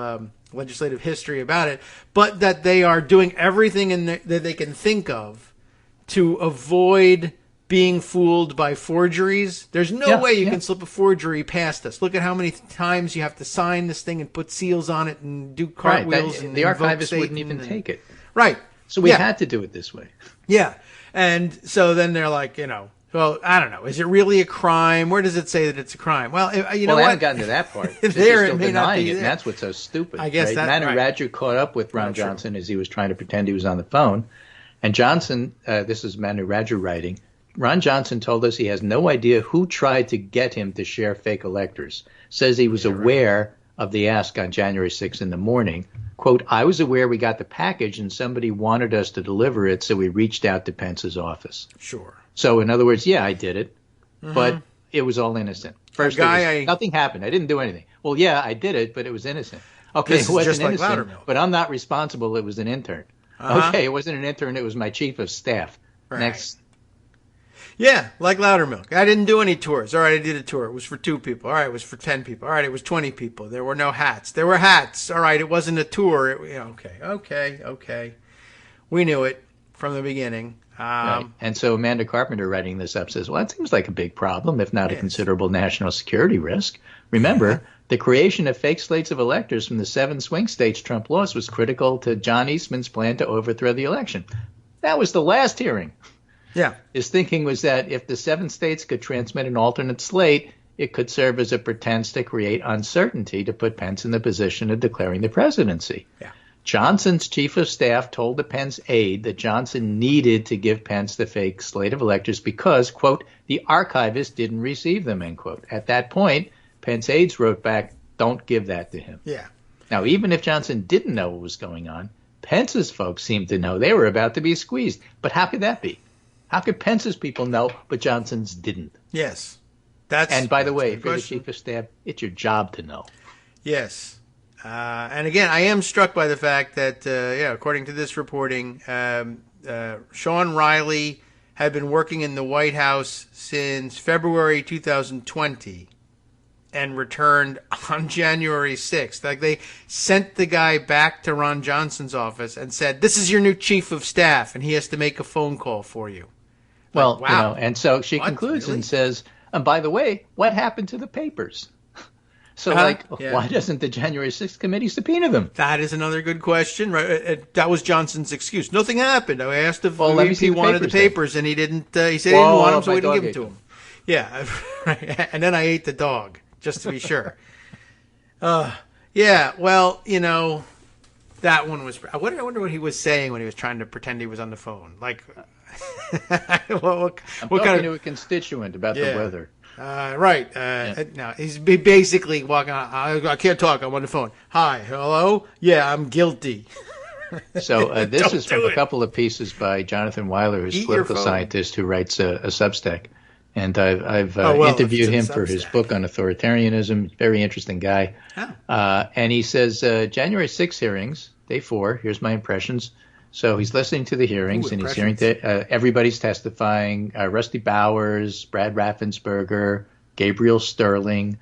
legislative history about it, but that they are doing everything that they can think of to avoid being fooled by forgeries. There's no way you can slip a forgery past us. Look at how many times you have to sign this thing and put seals on it and do cartwheels. Right, and the invoke archivist wouldn't Satan even take it. Right. So we had to do it this way. Yeah. And so then they're like, well, I don't know. Is it really a crime? Where does it say that it's a crime? Well, know I what? haven't gotten to that part. There, They're it still may not denying be it, there. and that's what's so stupid. I guess right? that- Manu right. Raju caught up with Ron Not true. Johnson as he was trying to pretend he was on the phone. And Johnson, this is Manu Raju writing, Ron Johnson told us he has no idea who tried to get him to share fake electors. Says he was aware of the ask on January 6th in the morning. Quote, I was aware we got the package and somebody wanted us to deliver it, so we reached out to Pence's office. Sure. So in other words, I did it, but it was all innocent. First, nothing happened. I didn't do anything. Well, I did it, but it was innocent. Okay, This it is wasn't just like innocent, Loudermilk. but I'm not responsible. It was an intern. Okay, it wasn't an intern. It was my chief of staff. Right. Next. Yeah, like Loudermilk. I didn't do any tours. All right, I did a tour. It was for 2 people. All right, it was for 10 people. All right, it was 20 people. There were no hats. There were hats. All right, it wasn't a tour. Okay. We knew it from the beginning. Right. And so Amanda Carpenter writing this up says, well, that seems like a big problem, if not a considerable national security risk. Remember, the creation of fake slates of electors from the 7 swing states Trump lost was critical to John Eastman's plan to overthrow the election. That was the last hearing. Yeah. His thinking was that if the 7 states could transmit an alternate slate, it could serve as a pretense to create uncertainty to put Pence in the position of declaring the presidency. Yeah. Johnson's chief of staff told the Pence aide that Johnson needed to give Pence the fake slate of electors because, quote, the archivist didn't receive them, end quote. At that point, Pence aides wrote back, don't give that to him. Yeah. Now, even if Johnson didn't know what was going on, Pence's folks seemed to know they were about to be squeezed. But how could that be? How could Pence's people know, but Johnson's didn't? Yes. And by the way, if you're the chief of staff, it's your job to know. Yes. And again, I am struck by the fact that, according to this reporting, Sean Riley had been working in the White House since February 2020 and returned on January 6th. Like, they sent the guy back to Ron Johnson's office and said, this is your new chief of staff, and he has to make a phone call for you. Well, like, wow. And so she concludes and says, and by the way, what happened to the papers? So, why doesn't the January 6th committee subpoena them? That is another good question. Right? That was Johnson's excuse. Nothing happened. I asked if he wanted the papers, and he didn't. He said he didn't want them, so we didn't give them to him. Yeah, right. And then I ate the dog, just to be sure. Yeah, well, that one was. I wonder what he was saying when he was trying to pretend he was on the phone. Like, I'm talking to a constituent about the weather. Right. Now he's basically walking on. I can't talk. I'm on the phone. Hi. Hello. Yeah, I'm guilty. So this is from a couple of pieces by Jonathan Weiler, who's a political scientist who writes a Substack. And I've interviewed him for his book on authoritarianism. Very interesting guy. Oh. And he says January 6 hearings, day 4. Here's my impressions. So he's listening to the hearings, and he's hearing everybody's testifying. Rusty Bowers, Brad Raffensperger, Gabriel Sterling.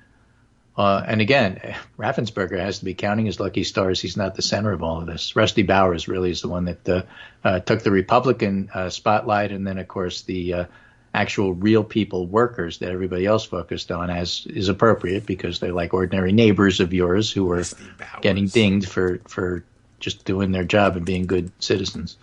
And again, Raffensperger has to be counting his lucky stars. He's not the center of all of this. Rusty Bowers really is the one that took the Republican spotlight, and then, of course, the actual real people, workers that everybody else focused on, as is appropriate because they're like ordinary neighbors of yours who are getting dinged for just doing their job and being good citizens.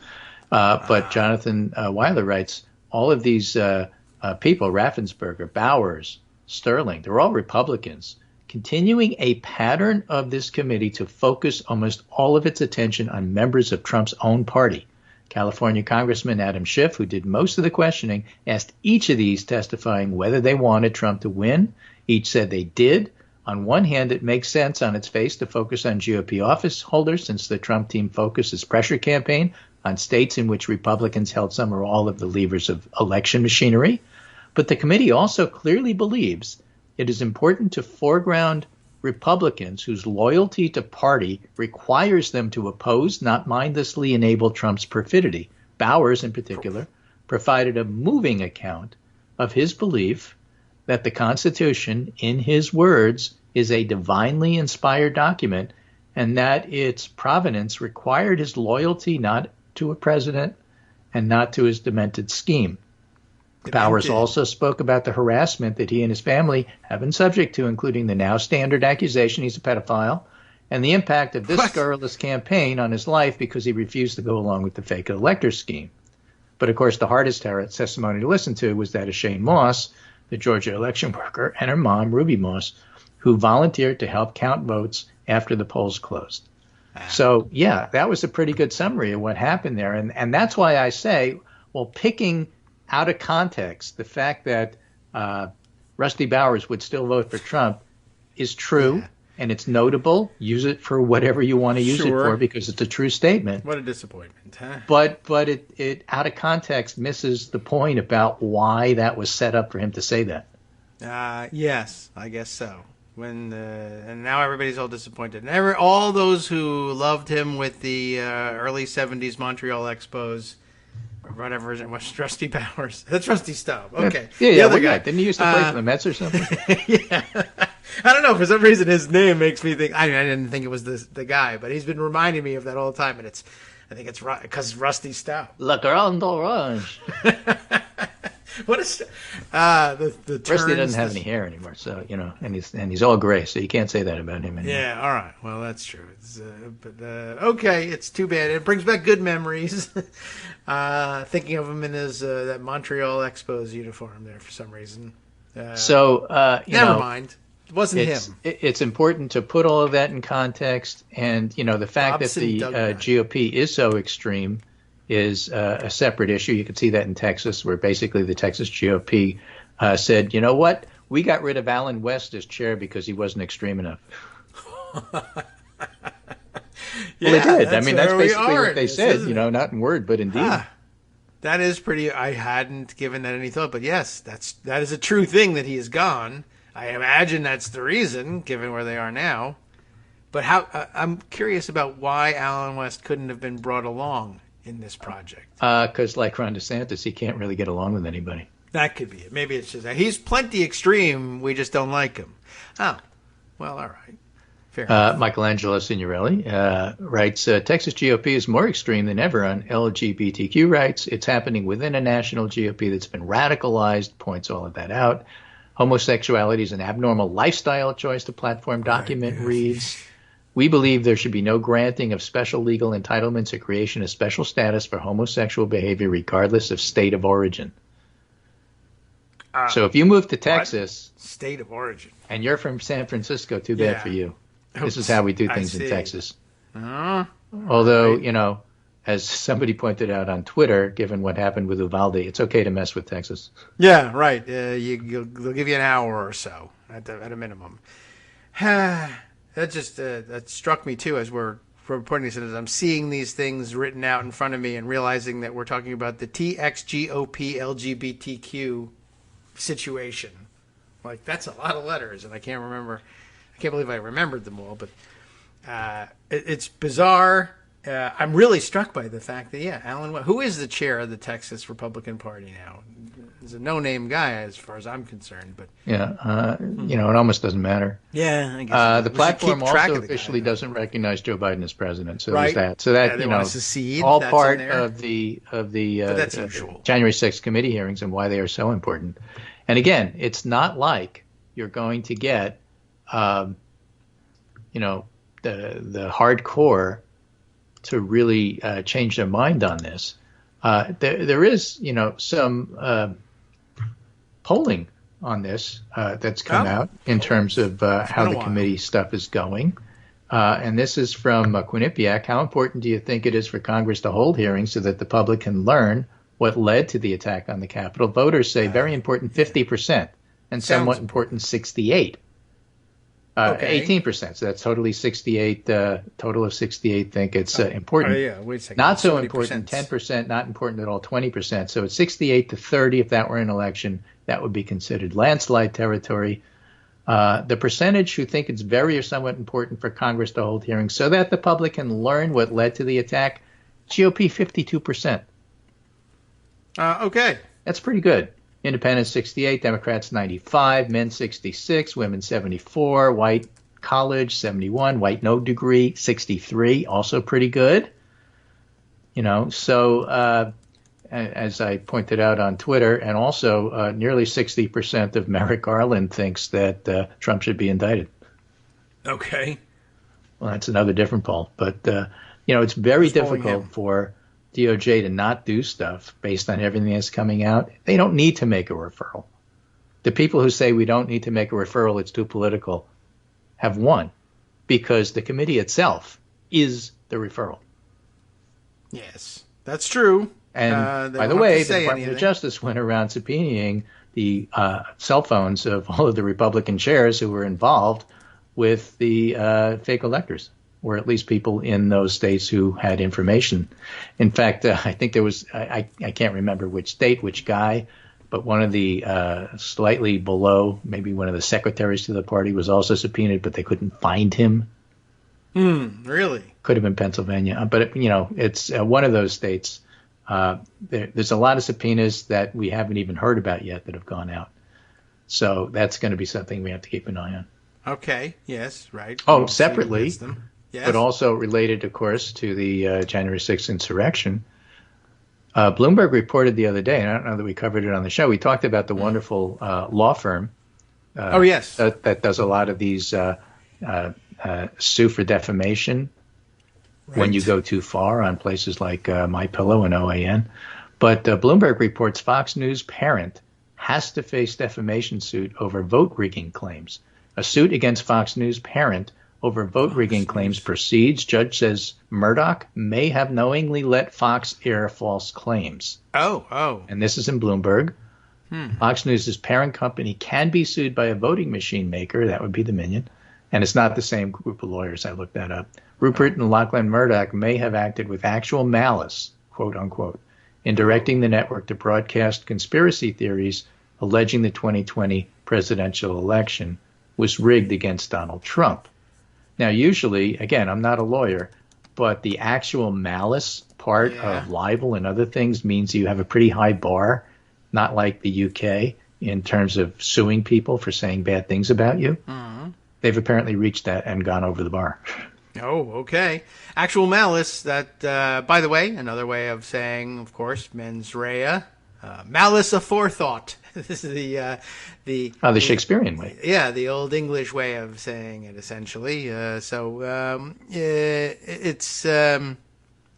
But Jonathan Weiler writes, all of these people, Raffensperger, Bowers, Sterling, they're all Republicans, continuing a pattern of this committee to focus almost all of its attention on members of Trump's own party. California Congressman Adam Schiff, who did most of the questioning, asked each of these testifying whether they wanted Trump to win. Each said they did. On one hand, it makes sense on its face to focus on GOP office holders, since the Trump team focused its pressure campaign on states in which Republicans held some or all of the levers of election machinery. But the committee also clearly believes it is important to foreground Republicans whose loyalty to party requires them to oppose, not mindlessly enable Trump's perfidy. Bowers, in particular, provided a moving account of his belief that the Constitution, in his words, is a divinely inspired document, and that its provenance required his loyalty not to a president and not to his demented scheme. Bowers also spoke about the harassment that he and his family have been subject to, including the now standard accusation he's a pedophile, and the impact of this scurrilous campaign on his life because he refused to go along with the fake elector scheme. But, of course, the hardest testimony to listen to was that of Shane Moss, the Georgia election worker, and her mom, Ruby Moss, who volunteered to help count votes after the polls closed. So, yeah, that was a pretty good summary of what happened there. And that's why I say, well, picking out of context the fact that Rusty Bowers would still vote for Trump is true, and it's notable. Use it for whatever you want to use it for because it's a true statement. What a disappointment, huh? But it out of context misses the point about why that was set up for him to say that. Yes, I guess so. And now everybody's all disappointed. And all those who loved him with the early 70s Montreal Expos, or whatever it was, Rusty Bowers. That's Rusty Staub. Okay. Yeah, the other guy. Didn't he used to play for the Mets or something? Yeah. I don't know. For some reason, his name makes me think. I didn't think it was the guy, but he's been reminding me of that all the time. And I think it's because Rusty Staub. La Grande Orange. What is the Rusty doesn't have any hair anymore, so and he's all gray, so you can't say that about him anymore. Yeah, all right. Well, that's true. Okay, it's too bad. It brings back good memories. Thinking of him in his that Montreal Expos uniform there for some reason. Never mind. It wasn't him. It's important to put all of that in context, and the fact that the GOP is so extreme is a separate issue. You can see that in Texas, where basically the Texas GOP said, you know what, we got rid of Alan West as chair because he wasn't extreme enough. Well, they did. I mean, that's basically what they said, not in word, but in deed. That is pretty. I hadn't given that any thought, but yes, that is a true thing that he is gone. I imagine that's the reason, given where they are now. But I'm curious about why Alan West couldn't have been brought along in this project. Because like Ron DeSantis, he can't really get along with anybody. That could be it. Maybe it's just that he's plenty extreme. We just don't like him. Oh, well, all right. Michelangelo Signorelli writes, Texas GOP is more extreme than ever on LGBTQ rights. It's happening within a national GOP that's been radicalized, points all of that out. Homosexuality is an abnormal lifestyle choice, the platform document reads. We believe there should be no granting of special legal entitlements or creation of special status for homosexual behavior regardless of state of origin. So if you move to Texas, state of origin, and you're from San Francisco, too bad for you. This is how we do things in Texas. Although, as somebody pointed out on Twitter, given what happened with Uvalde, it's okay to mess with Texas. Yeah, right. They'll give you an hour or so at a minimum. That struck me, too, as we're reporting this. As I'm seeing these things written out in front of me and realizing that we're talking about the TXGOP LGBTQ situation. Like, that's a lot of letters, and I can't believe I remembered them all, but it's bizarre. I'm really struck by the fact that, Alan West, who is the chair of the Texas Republican Party now? He's a no-name guy as far as I'm concerned. But it almost doesn't matter. Yeah, I guess. The platform also officially doesn't recognize Joe Biden as president, so right. there's that. So that, they want to secede. all that's part of the that's usual. January 6th committee hearings and why they are so important. And again, it's not like you're going to get the hardcore to really change their mind on this. There is, some polling on this that's come out in terms of how the committee stuff is going. And this is from Quinnipiac. How important do you think it is for Congress to hold hearings so that the public can learn what led to the attack on the Capitol? Voters say very important, 50%, and somewhat important, 68%. 18%. So that's totally 68. Total of 68 think it's important. Wait a second. Not so important. 10%. Not important at all. 20%. So it's 68 to 30. If that were an election, that would be considered landslide territory. The percentage who think it's very or somewhat important for Congress to hold hearings so that the public can learn what led to the attack. GOP 52%. Okay. That's pretty good. Independents 68, Democrats 95, men 66, women 74, white college 71, white no degree 63, also pretty good. So as I pointed out on Twitter, and also nearly 60% of Merrick Garland thinks that Trump should be indicted. Okay. Well, that's another different poll. But, it's very difficult for DOJ to not do stuff based on everything that's coming out. They don't need to make a referral. The people who say we don't need to make a referral, it's too political, have won because the committee itself is the referral. Yes, that's true. And by the way, the Department of Justice went around subpoenaing the cell phones of all of the Republican chairs who were involved with the fake electors, or at least people in those states who had information. In fact, I think there was, I can't remember which state, which guy, but one of the slightly below, maybe one of the secretaries to the party was also subpoenaed, but they couldn't find him. Really? Could have been Pennsylvania. But, it's one of those states. There's a lot of subpoenas that we haven't even heard about yet that have gone out. So that's going to be something we have to keep an eye on. Okay. Yes. Right. Separately. Yes. But also related, of course, to the January 6th insurrection. Bloomberg reported the other day, and I don't know that we covered it on the show, we talked about the wonderful law firm that does a lot of these sue for defamation when you go too far on places like MyPillow and OAN. But Bloomberg reports Fox News parent has to face defamation suit over vote rigging claims. A suit against Fox News parent over vote rigging claims proceeds. Judge says Murdoch may have knowingly let Fox air false claims. Oh. And this is in Bloomberg. Fox News' parent company can be sued by a voting machine maker. That would be Dominion. And it's not the same group of lawyers. I looked that up. Rupert and Lachlan Murdoch may have acted with actual malice, quote unquote, in directing the network to broadcast conspiracy theories alleging the 2020 presidential election was rigged against Donald Trump. Now, usually, again, I'm not a lawyer, but the actual malice part of libel and other things means you have a pretty high bar, not like the UK in terms of suing people for saying bad things about you. Mm-hmm. They've apparently reached that and gone over the bar. Oh, okay. Actual malice, that, by the way, another way of saying, of course, mens rea, malice aforethought. This is the Shakespearean way. Yeah, the Old English way of saying it, essentially. They're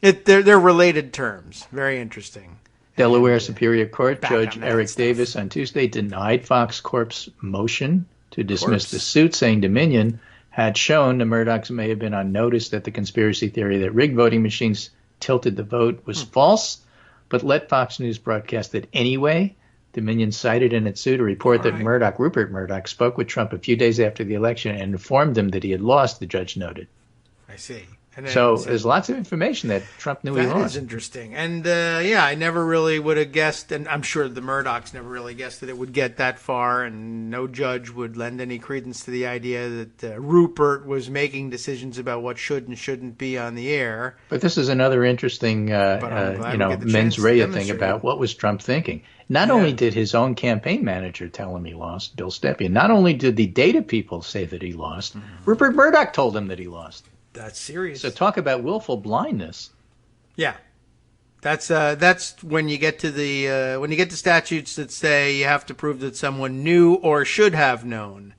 related terms. Very interesting. Delaware Superior Court Judge Eric Davis on Tuesday denied Fox Corp's motion to dismiss the suit, saying Dominion had shown the Murdochs may have been on notice that the conspiracy theory that rigged voting machines tilted the vote was false, but let Fox News broadcast it anyway. Dominion cited in its suit a report that Rupert Murdoch, spoke with Trump a few days after the election and informed him that he had lost, the judge noted. I see. So there's lots of information that Trump knew he lost. That is interesting. And, I never really would have guessed, and I'm sure the Murdochs never really guessed that it would get that far, and no judge would lend any credence to the idea that Rupert was making decisions about what should and shouldn't be on the air. But this is another interesting, mens rea thing about what was Trump thinking. Not only did his own campaign manager tell him he lost, Bill Stepien, not only did the data people say that he lost, Rupert Murdoch told him that he lost. That's serious. So talk about willful blindness. Yeah, that's when you get to statutes that say you have to prove that someone knew or should have known.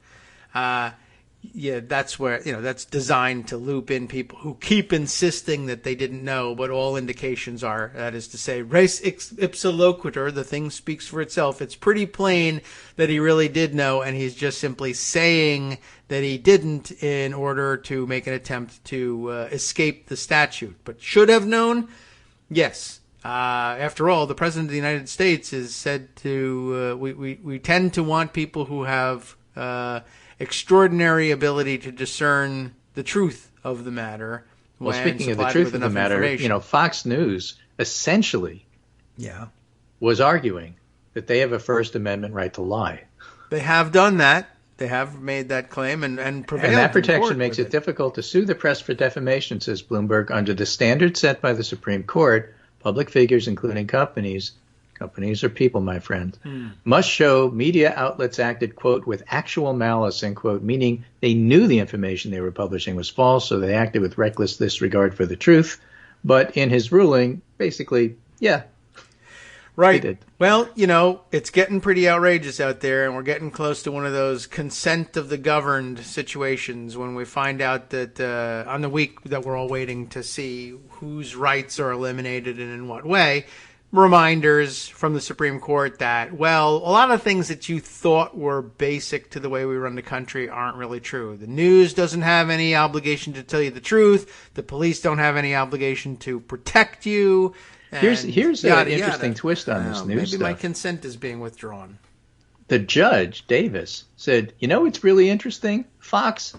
That's where that's designed to loop in people who keep insisting that they didn't know, but all indications are, that is to say, res ipsa loquitur, the thing speaks for itself. It's pretty plain that he really did know, and he's just simply saying that he didn't in order to make an attempt to escape the statute. But should have known? Yes. After all, the President of the United States is said to, we tend to want people who have extraordinary ability to discern the truth of the matter. Well, speaking of the truth of the matter, Fox News essentially was arguing that they have a First Amendment right to lie. They have done that. They have made that claim and prevailed. And that protection makes it difficult to sue the press for defamation, says Bloomberg, under the standards set by the Supreme Court. Public figures, including companies are people, my friend, must show media outlets acted, quote, with actual malice, end quote, meaning they knew the information they were publishing was false, so they acted with reckless disregard for the truth. But in his ruling, basically, right. They did. Well, it's getting pretty outrageous out there, and we're getting close to one of those consent of the governed situations when we find out that on the week that we're all waiting to see whose rights are eliminated and in what way, reminders from the Supreme Court that, well, a lot of things that you thought were basic to the way we run the country aren't really true. The news doesn't have any obligation to tell you the truth. The police don't have any obligation to protect you. Here's an interesting twist on this news stuff. Maybe my consent is being withdrawn. The judge, Davis, said, it's really interesting. Fox,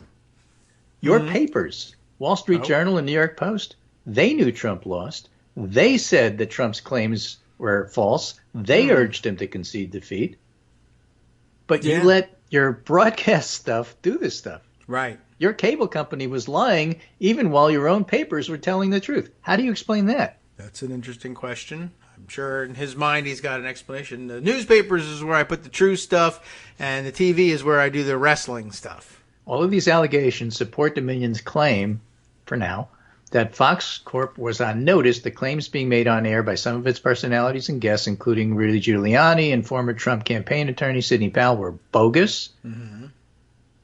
your papers, Wall Street Journal and New York Post, they knew Trump lost. They said that Trump's claims were false. They urged him to concede defeat. But you let your broadcast stuff do this stuff. Right. Your cable company was lying even while your own papers were telling the truth. How do you explain that? That's an interesting question. I'm sure in his mind he's got an explanation. The newspapers is where I put the true stuff, and the TV is where I do the wrestling stuff. All of these allegations support Dominion's claim, for now, that Fox Corp was on notice the claims being made on air by some of its personalities and guests, including Rudy Giuliani and former Trump campaign attorney Sidney Powell, were bogus.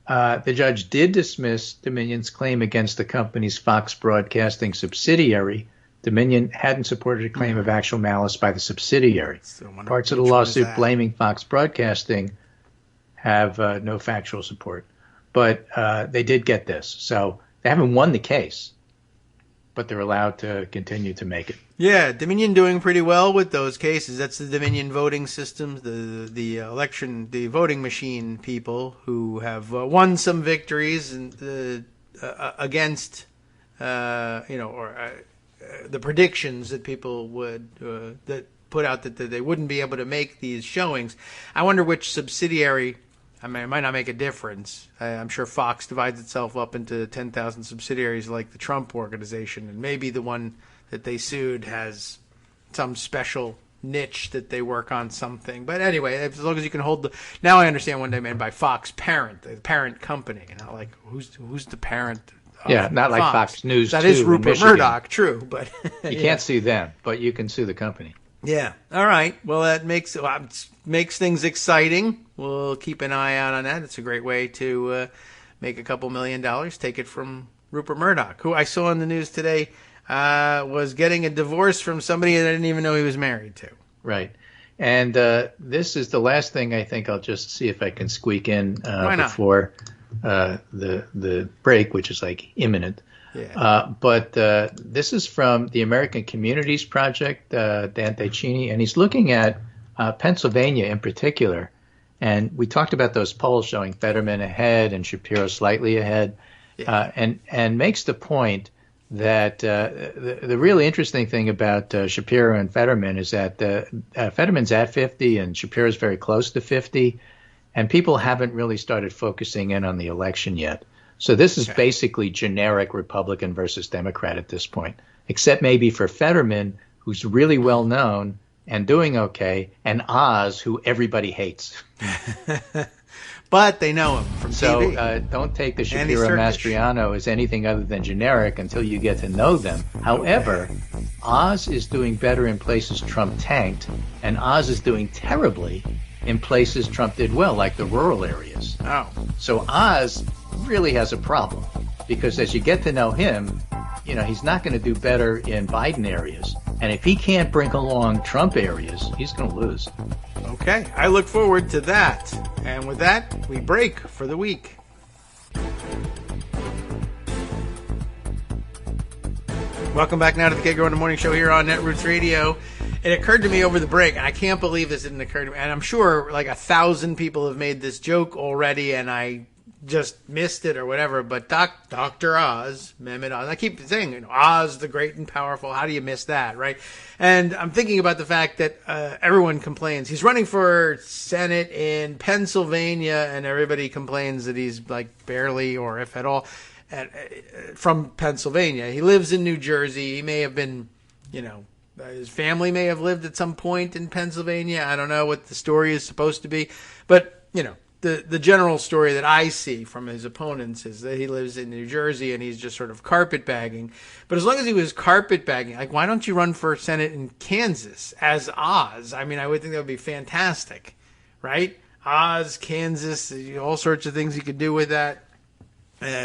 The judge did dismiss Dominion's claim against the company's Fox Broadcasting subsidiary. Dominion hadn't supported a claim of actual malice by the subsidiary. Parts of the lawsuit blaming Fox Broadcasting have no factual support. But they did get this. So they haven't won the case, but they're allowed to continue to make it. Yeah, Dominion doing pretty well with those cases. That's the Dominion voting systems, the election, the voting machine people who have won some victories and against, the predictions that people would that put out that they wouldn't be able to make these showings. I wonder which subsidiary. I mean, it might not make a difference. I'm sure Fox divides itself up into 10,000 subsidiaries like the Trump organization, and maybe the one that they sued has some special niche that they work on something. But anyway, as long as you can hold the... Now I understand what they meant by Fox parent, the parent company. You know, like, who's the parent of Yeah, not like Fox News. That is Rupert Murdoch, true, but... You can't sue them, but you can sue the company. Yeah. All right. Well, that makes things exciting. We'll keep an eye out on that. It's a great way to make a couple $1 million. Take it from Rupert Murdoch, who I saw in the news today was getting a divorce from somebody that I didn't even know he was married to. Right. And this is the last thing I think I'll just see if I can squeak in before the break, which is like imminent. Yeah. But this is from the American Communities Project, Dan Tacchini, and he's looking at Pennsylvania in particular. And we talked about those polls showing Fetterman ahead and Shapiro slightly ahead, and makes the point that the really interesting thing about Shapiro and Fetterman is that Fetterman's at 50 and Shapiro's very close to 50, and people haven't really started focusing in on the election yet. So this is basically generic Republican versus Democrat at this point, except maybe for Fetterman, who's really well known and doing okay, and Oz, who everybody hates. But they know him from TV. So don't take the Shapiro Mastriano as anything other than generic until you get to know them. However, Oz is doing better in places Trump tanked, and Oz is doing terribly in places Trump did well, like the rural areas. Oh. So Oz really has a problem, because as you get to know him, you know, he's not going to do better in Biden areas. And if he can't bring along Trump areas, he's going to lose. Okay, I look forward to that. And with that, we break for the week. Welcome back now to the Kagro in the Morning Show here on Netroots Radio. It occurred to me over the break, and I can't believe this didn't occur to me, and I'm sure like 1,000 people have made this joke already, and I just missed it or whatever, but Dr. Oz, Mehmet Oz, I keep saying, you know, Oz the great and powerful, how do you miss that, right? And I'm thinking about the fact that everyone complains. He's running for Senate in Pennsylvania, and everybody complains that he's like barely, or if at all, from Pennsylvania. He lives in New Jersey. He may have been, you know, his family may have lived at some point in Pennsylvania. I don't know what the story is supposed to be, but, you know, the general story that I see from his opponents is that he lives in New Jersey and he's just sort of carpetbagging. But as long as he was carpetbagging, like, why don't you run for Senate in Kansas as Oz? I mean, I would think that would be fantastic, right? Oz, Kansas, all sorts of things you could do with that.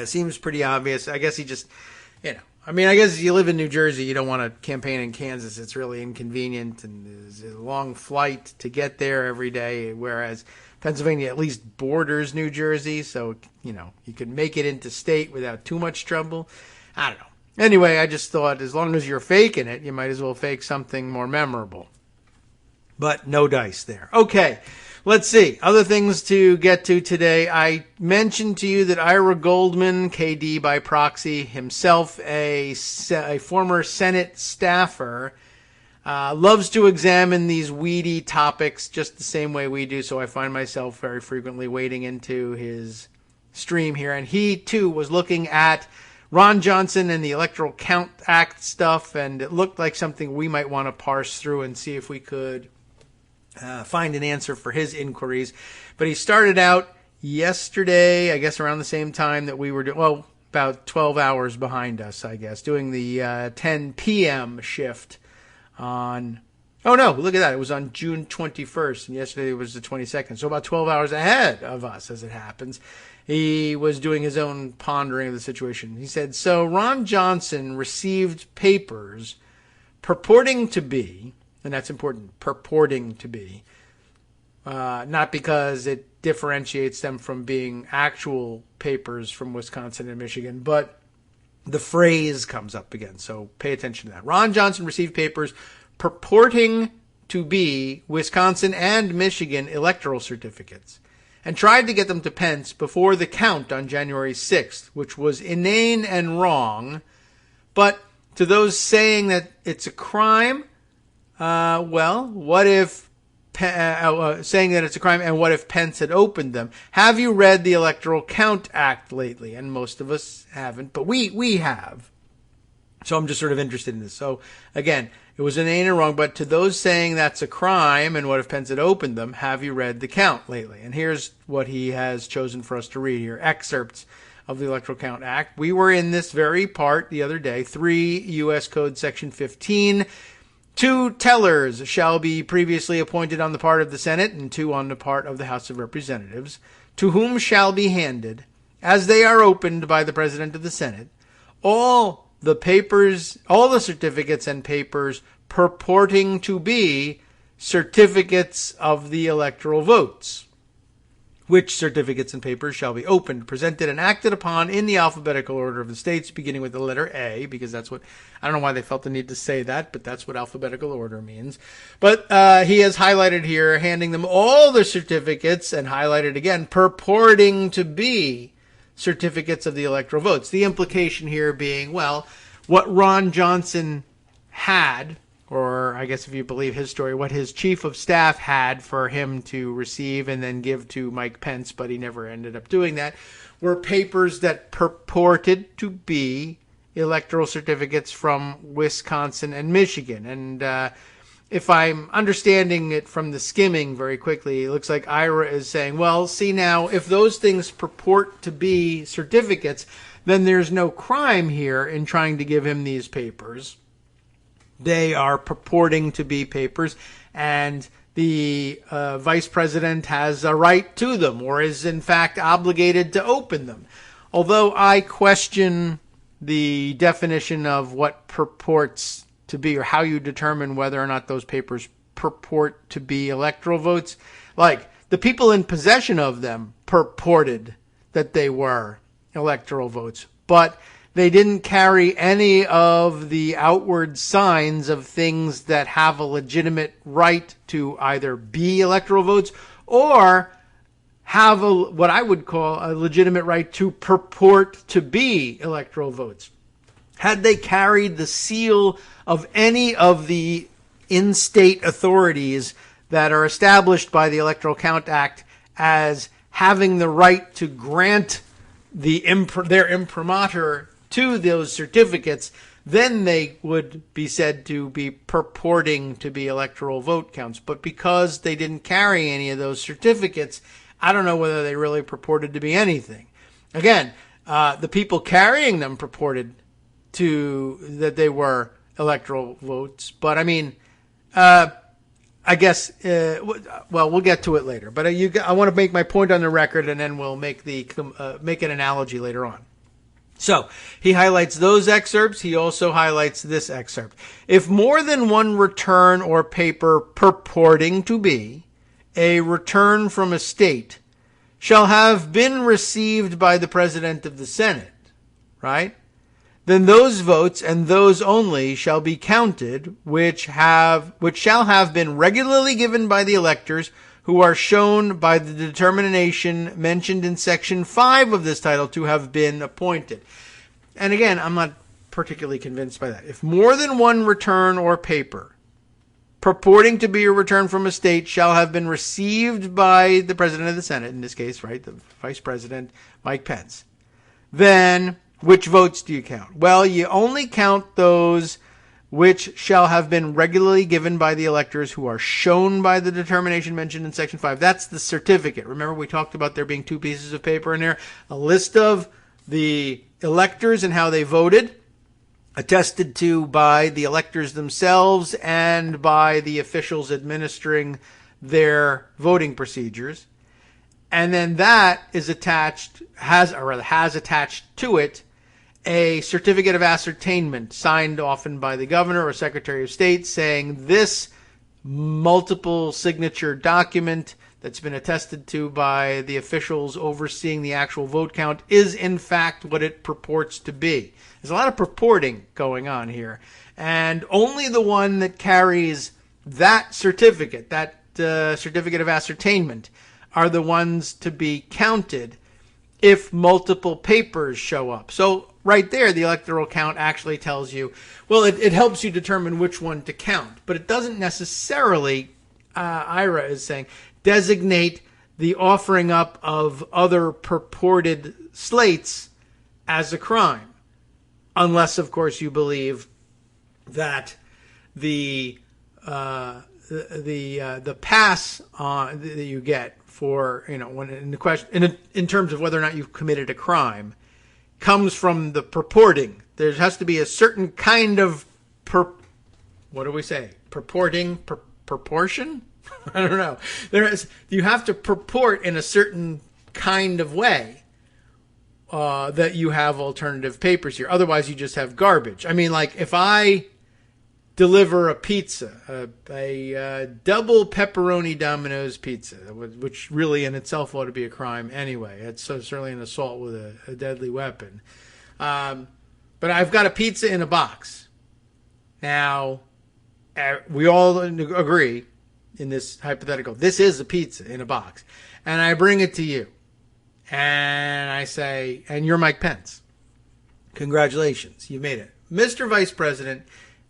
Seems pretty obvious. I guess he just, you know, I mean, I guess you live in New Jersey, you don't want to campaign in Kansas. It's really inconvenient, and there's a long flight to get there every day, whereas Pennsylvania at least borders New Jersey, so, you know, you could make it into state without too much trouble. I don't know. Anyway, I just thought as long as you're faking it, you might as well fake something more memorable. But no dice there. Okay, let's see. Other things to get to today. I mentioned to you that Ira Goldman, KD by proxy, himself a former Senate staffer, loves to examine these weedy topics just the same way we do, so I find myself very frequently wading into his stream here. And he, too, was looking at Ron Johnson and the Electoral Count Act stuff, and it looked like something we might want to parse through and see if we could find an answer for his inquiries. But he started out yesterday, I guess around the same time that we were doing, well, about 12 hours behind us, I guess, doing the 10 p.m. shift on Oh, no, look at that. It was on June 21st, and yesterday was the 22nd. So about 12 hours ahead of us, as it happens. He was doing his own pondering of the situation. He said, so Ron Johnson received papers purporting to be, and that's important, purporting to be, not because it differentiates them from being actual papers from Wisconsin and Michigan, but the phrase comes up again. So pay attention to that. Ron Johnson received papers purporting to be Wisconsin and Michigan electoral certificates and tried to get them to Pence before the count on January 6th, which was inane and wrong. But to those saying that it's a crime, what if saying that it's a crime, and what if Pence had opened them? Have you read the Electoral Count Act lately? And most of us haven't, but we have. So I'm just sort of interested in this. So again, it was inane and wrong, but to those saying that's a crime, and what if Pence had opened them, have you read the count lately? And here's what he has chosen for us to read here. Excerpts of the Electoral Count Act. We were in this very part the other day. 3 U.S. Code Section 15. 2 tellers shall be previously appointed on the part of the Senate and 2 on the part of the House of Representatives, to whom shall be handed, as they are opened by the President of the Senate, all the certificates and papers purporting to be certificates of the electoral votes, which certificates and papers shall be opened, presented, and acted upon in the alphabetical order of the states, beginning with the letter A, because that's what, I don't know why they felt the need to say that, but that's what alphabetical order means. But he has highlighted here, handing them all the certificates, and highlighted again, purporting to be certificates of the electoral votes. The implication here being, well, what Ron Johnson had, or I guess if you believe his story, what his chief of staff had for him to receive and then give to Mike Pence, but he never ended up doing that, were papers that purported to be electoral certificates from Wisconsin and Michigan. And if I'm understanding it from the skimming very quickly, it looks like Ira is saying, well, see now, if those things purport to be certificates, then there's no crime here in trying to give him these papers. They are purporting to be papers, and the vice president has a right to them, or is in fact obligated to open them. Although I question the definition of what purports to be, or how you determine whether or not those papers purport to be electoral votes. Like, the people in possession of them purported that they were electoral votes, but they didn't carry any of the outward signs of things that have a legitimate right to either be electoral votes or have what I would call a legitimate right to purport to be electoral votes. Had they carried the seal of any of the in-state authorities that are established by the Electoral Count Act as having the right to grant their imprimatur to those certificates, then they would be said to be purporting to be electoral vote counts. But because they didn't carry any of those certificates, I don't know whether they really purported to be anything. Again, the people carrying them purported that they were electoral votes, but I mean, I guess, we'll get to it later. But I want to make my point on the record, and then we'll make an analogy later on. So he highlights those excerpts. He also highlights this excerpt. If more than one return or paper purporting to be a return from a state shall have been received by the President of the Senate, right? Then those votes, and those only, shall be counted, which shall have been regularly given by the electors, who are shown by the determination mentioned in Section 5 of this title to have been appointed. And again, I'm not particularly convinced by that. If more than one return or paper purporting to be a return from a state shall have been received by the President of the Senate, in this case, right, the Vice President, Mike Pence, then which votes do you count? Well, you only count those which shall have been regularly given by the electors who are shown by the determination mentioned in Section 5. That's the certificate. Remember, we talked about there being 2 pieces of paper in there, a list of the electors and how they voted, attested to by the electors themselves and by the officials administering their voting procedures. And then that is has attached to it a certificate of ascertainment signed often by the governor or secretary of state saying this multiple signature document that's been attested to by the officials overseeing the actual vote count is in fact what it purports to be. There's a lot of purporting going on here. And only the one that carries that certificate, certificate of ascertainment, are the ones to be counted if multiple papers show up. So right there, the electoral count actually tells you, well, it helps you determine which one to count. But it doesn't necessarily, Ira is saying, designate the offering up of other purported slates as a crime. Unless, of course, you believe that the pass that you get for, when in the question in terms of whether or not you've committed a crime comes from the purporting. There has to be a certain kind of what do we say? Proportion? I don't know. You have to purport in a certain kind of way that you have alternative papers here. Otherwise, you just have garbage. I mean, like if I deliver a pizza, a double pepperoni Domino's pizza, which really in itself ought to be a crime anyway. It's certainly an assault with a deadly weapon. But I've got a pizza in a box. Now, we all agree in this hypothetical, this is a pizza in a box. And I bring it to you. And I say, and you're Mike Pence. Congratulations, you made it. Mr. Vice President,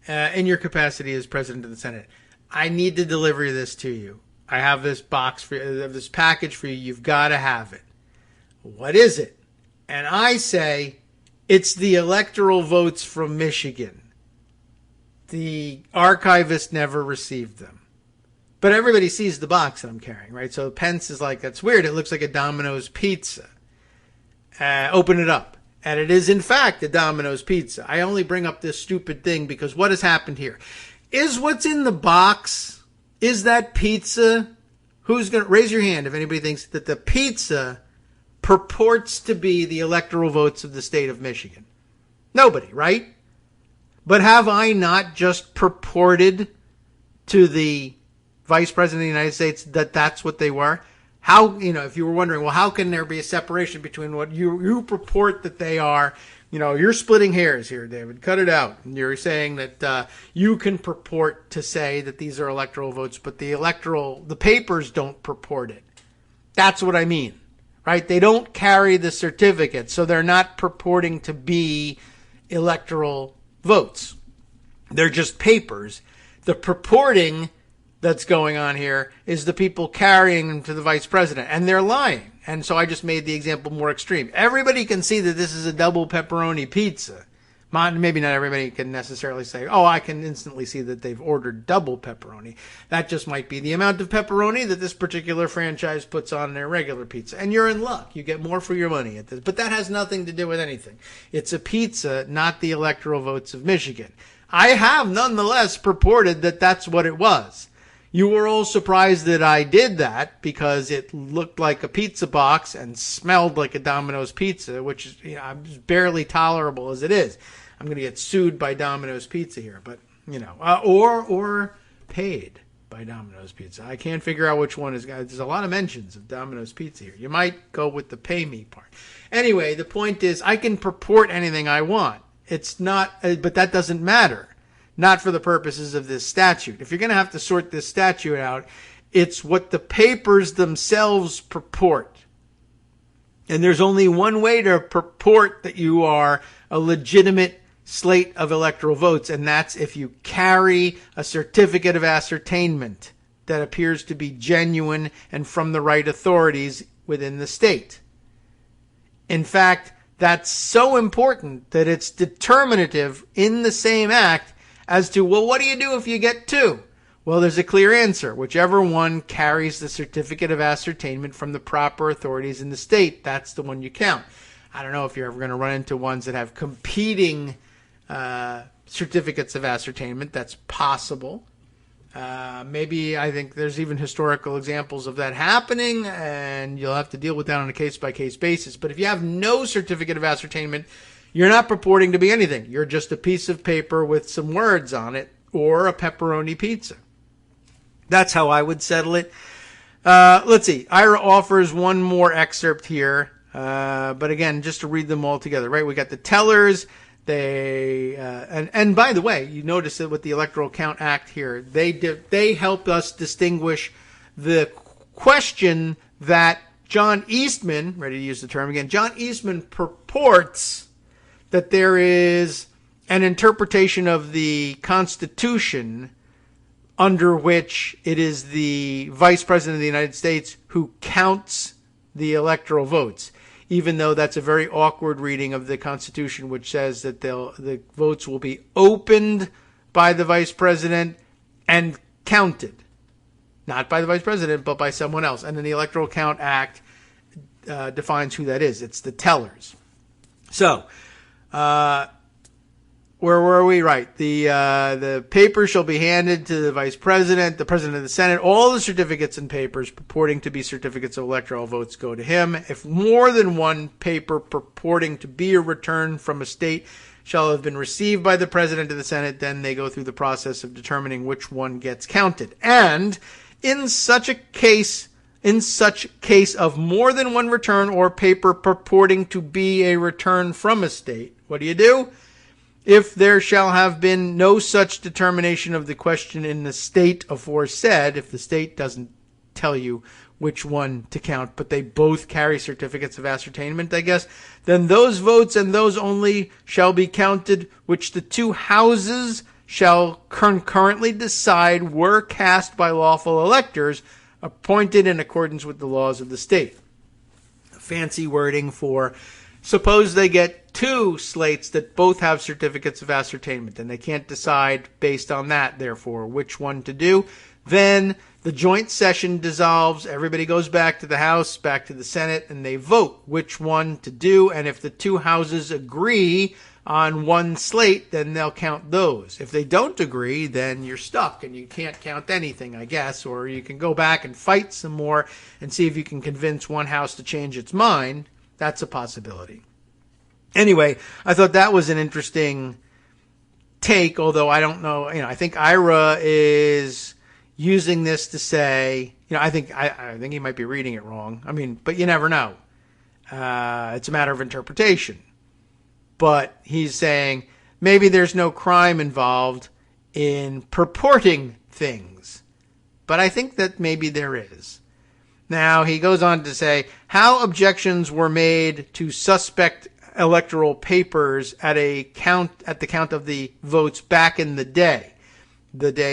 in your capacity as President of the Senate, I need to deliver this to you. I have this box for you, this package for you. You've got to have it. What is it? And I say, it's the electoral votes from Michigan. The archivist never received them. But everybody sees the box that I'm carrying, right? So Pence is like, that's weird. It looks like a Domino's pizza. Open it up. And it is, in fact, a Domino's pizza. I only bring up this stupid thing because what has happened here? Is what's in the box, is that pizza? Who's going to raise your hand if anybody thinks that the pizza purports to be the electoral votes of the state of Michigan? Nobody, right? But have I not just purported to the Vice President of the United States that that's what they were? How, if you were wondering, well, how can there be a separation between what you purport that they are? You're splitting hairs here, David. Cut it out. You're saying that you can purport to say that these are electoral votes, but the papers don't purport it. That's what I mean, right? They don't carry the certificate, so they're not purporting to be electoral votes. They're just papers. The purporting that's going on here is the people carrying them to the vice president, and they're lying. And so I just made the example more extreme. Everybody can see that this is a double pepperoni pizza. Maybe not everybody can necessarily say, oh, I can instantly see that they've ordered double pepperoni. That just might be the amount of pepperoni that this particular franchise puts on their regular pizza. And you're in luck. You get more for your money at this. But that has nothing to do with anything. It's a pizza, not the electoral votes of Michigan. I have nonetheless purported that that's what it was. You were all surprised that I did that because it looked like a pizza box and smelled like a Domino's pizza, which is barely tolerable as it is. I'm going to get sued by Domino's Pizza here, but or paid by Domino's Pizza. I can't figure out which one is. There's a lot of mentions of Domino's Pizza here. You might go with the pay me part. Anyway, the point is I can purport anything I want. It's not, but that doesn't matter. Not for the purposes of this statute. If you're going to have to sort this statute out, it's what the papers themselves purport. And there's only one way to purport that you are a legitimate slate of electoral votes, and that's if you carry a certificate of ascertainment that appears to be genuine and from the right authorities within the state. In fact, that's so important that it's determinative in the same act as to, well, what do you do if you get two? Well, there's a clear answer. Whichever one carries the certificate of ascertainment from the proper authorities in the state, that's the one you count. I don't know if you're ever going to run into ones that have competing certificates of ascertainment. That's possible. Maybe I think there's even historical examples of that happening, and you'll have to deal with that on a case-by-case basis. But if you have no certificate of ascertainment, you're not purporting to be anything. You're just a piece of paper with some words on it, or a pepperoni pizza. That's how I would settle it. Let's see. Ira offers one more excerpt here. But again, just to read them all together, right? We got the tellers. And by the way, you notice that with the Electoral Count Act here, they help us distinguish the question that John Eastman, ready to use the term again, John Eastman purports that there is an interpretation of the Constitution under which it is the Vice President of the United States who counts the electoral votes, even though that's a very awkward reading of the Constitution, which says that the votes will be opened by the Vice President and counted. Not by the Vice President, but by someone else. And then the Electoral Count Act defines who that is. It's the tellers. So, where were we? Right. The paper shall be handed to the Vice President, the President of the Senate. All the certificates and papers purporting to be certificates of electoral votes go to him. If more than one paper purporting to be a return from a state shall have been received by the President of the Senate, then they go through the process of determining which one gets counted. And in such case of more than one return or paper purporting to be a return from a state, what do? If there shall have been no such determination of the question in the state aforesaid, if the state doesn't tell you which one to count, but they both carry certificates of ascertainment, I guess, then those votes and those only shall be counted which the two houses shall concurrently decide were cast by lawful electors appointed in accordance with the laws of the state. Fancy wording for suppose they get two slates that both have certificates of ascertainment, and they can't decide based on that, therefore, which one to do. Then the joint session dissolves, everybody goes back to the House, back to the Senate, and they vote which one to do. And if the two houses agree on one slate, then they'll count those. If they don't agree, then you're stuck and you can't count anything, I guess. Or you can go back and fight some more and see if you can convince one house to change its mind. That's a possibility. Anyway, I thought that was an interesting take, although I don't know, I think Ira is using this to say, I think he might be reading it wrong. But you never know. It's a matter of interpretation. But he's saying maybe there's no crime involved in purporting things. But I think that maybe there is. Now, he goes on to say how objections were made to suspect electoral papers at the count of the votes back in the day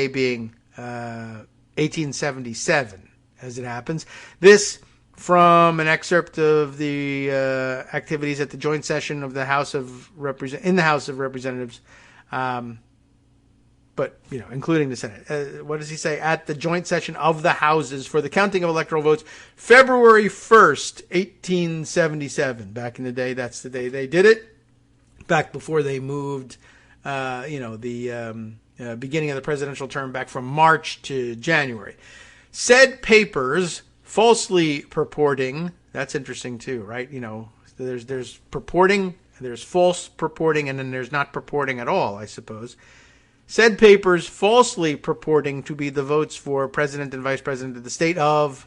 being 1877, as it happens. This from an excerpt of the activities at the joint session of the House of Representatives, but including the Senate. What does he say? At the joint session of the houses for the counting of electoral votes, February 1st, 1877. Back in the day, that's the day they did it. Back before they moved, the beginning of the presidential term back from March to January. Said papers falsely purporting. That's interesting too, right? There's purporting, there's false purporting, and then there's not purporting at all, I suppose. Said papers falsely purporting to be the votes for president and vice president of the state of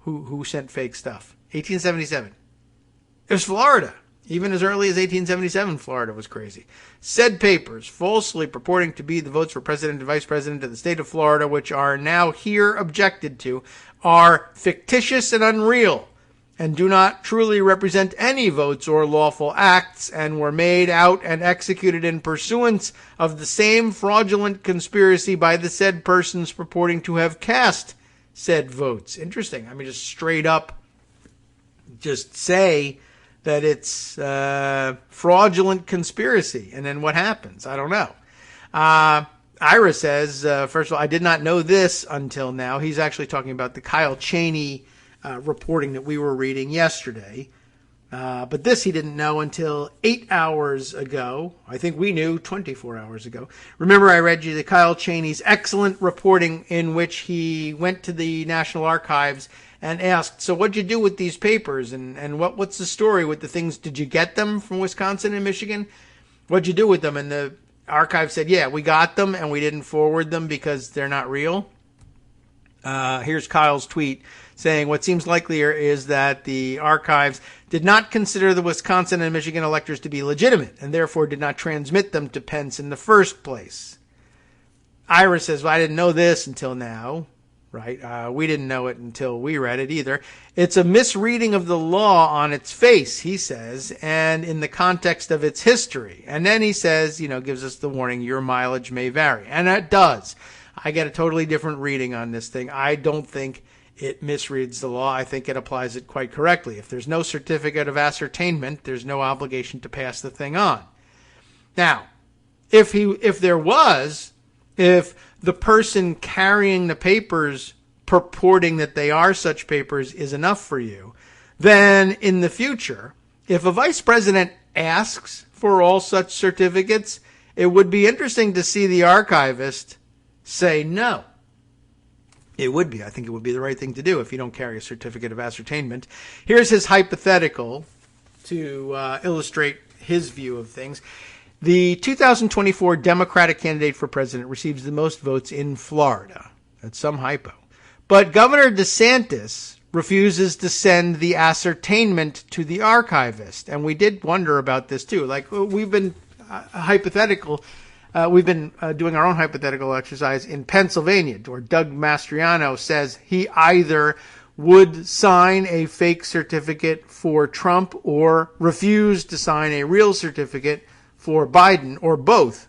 who sent fake stuff. 1877. It was Florida. Even as early as 1877, Florida was crazy. Said papers falsely purporting to be the votes for president and vice president of the state of Florida, which are now here objected to, are fictitious and unreal, and do not truly represent any votes or lawful acts, and were made out and executed in pursuance of the same fraudulent conspiracy by the said persons purporting to have cast said votes. Interesting. Just straight up just say that it's fraudulent conspiracy. And then what happens? I don't know. Ira says, first of all, I did not know this until now. He's actually talking about the Kyle Cheney reporting that we were reading yesterday. But this he didn't know until 8 hours ago. I think we knew 24 hours ago. Remember, I read you the Kyle Cheney's excellent reporting in which he went to the National Archives and asked, so what'd you do with these papers? And what's the story with the things? Did you get them from Wisconsin and Michigan? What'd you do with them? And the archive said, yeah, we got them and we didn't forward them because they're not real. Here's Kyle's tweet saying what seems likelier is that the archives did not consider the Wisconsin and Michigan electors to be legitimate and therefore did not transmit them to Pence in the first place. Ira says, well, I didn't know this until now, right? We didn't know it until we read it either. It's a misreading of the law on its face, he says, and in the context of its history. And then he says, gives us the warning, your mileage may vary. And it does. I get a totally different reading on this thing. I don't think it misreads the law. I think it applies it quite correctly. If there's no certificate of ascertainment, there's no obligation to pass the thing on. Now, if the person carrying the papers purporting that they are such papers is enough for you, then in the future, if a vice president asks for all such certificates, it would be interesting to see the archivist say no. It would be. I think it would be the right thing to do if you don't carry a certificate of ascertainment. Here's his hypothetical to illustrate his view of things. The 2024 Democratic candidate for president receives the most votes in Florida. That's some hypo. But Governor DeSantis refuses to send the ascertainment to the archivist. And we did wonder about this too. Like, we've been We've been doing our own hypothetical exercise in Pennsylvania, where Doug Mastriano says he either would sign a fake certificate for Trump or refuse to sign a real certificate for Biden, or both.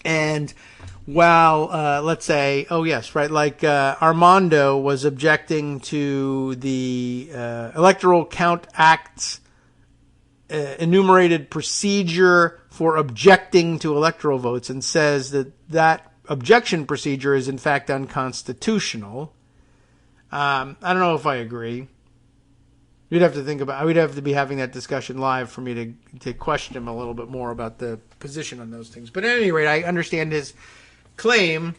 And while, let's say, Armando was objecting to the Electoral Count Act's enumerated procedure for objecting to electoral votes and says that objection procedure is in fact unconstitutional. I don't know if I agree. We'd have to be having that discussion live for me to question him a little bit more about the position on those things. But at any rate, I understand his claim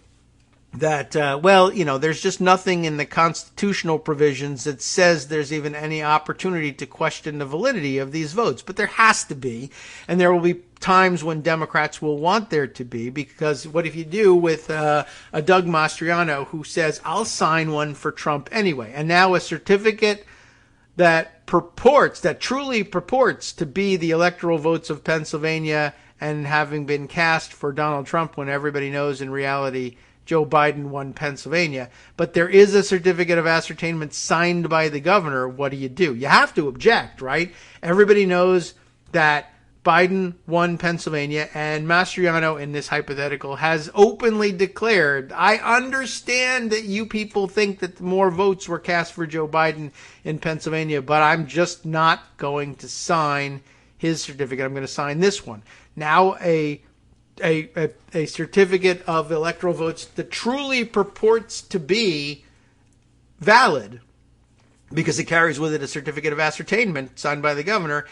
that, there's just nothing in the constitutional provisions that says there's even any opportunity to question the validity of these votes. But there has to be, and there will be times when Democrats will want there to be, because what if you do with a Doug Mastriano who says, I'll sign one for Trump anyway, and now a certificate that truly purports to be the electoral votes of Pennsylvania and having been cast for Donald Trump when everybody knows in reality Joe Biden won Pennsylvania, but there is a certificate of ascertainment signed by the governor. What do? You have to object, right? Everybody knows that Biden won Pennsylvania, and Mastriano in this hypothetical has openly declared, I understand that you people think that more votes were cast for Joe Biden in Pennsylvania, but I'm just not going to sign his certificate. I'm going to sign this one. Now a certificate of electoral votes that truly purports to be valid, because it carries with it a certificate of ascertainment signed by the governor,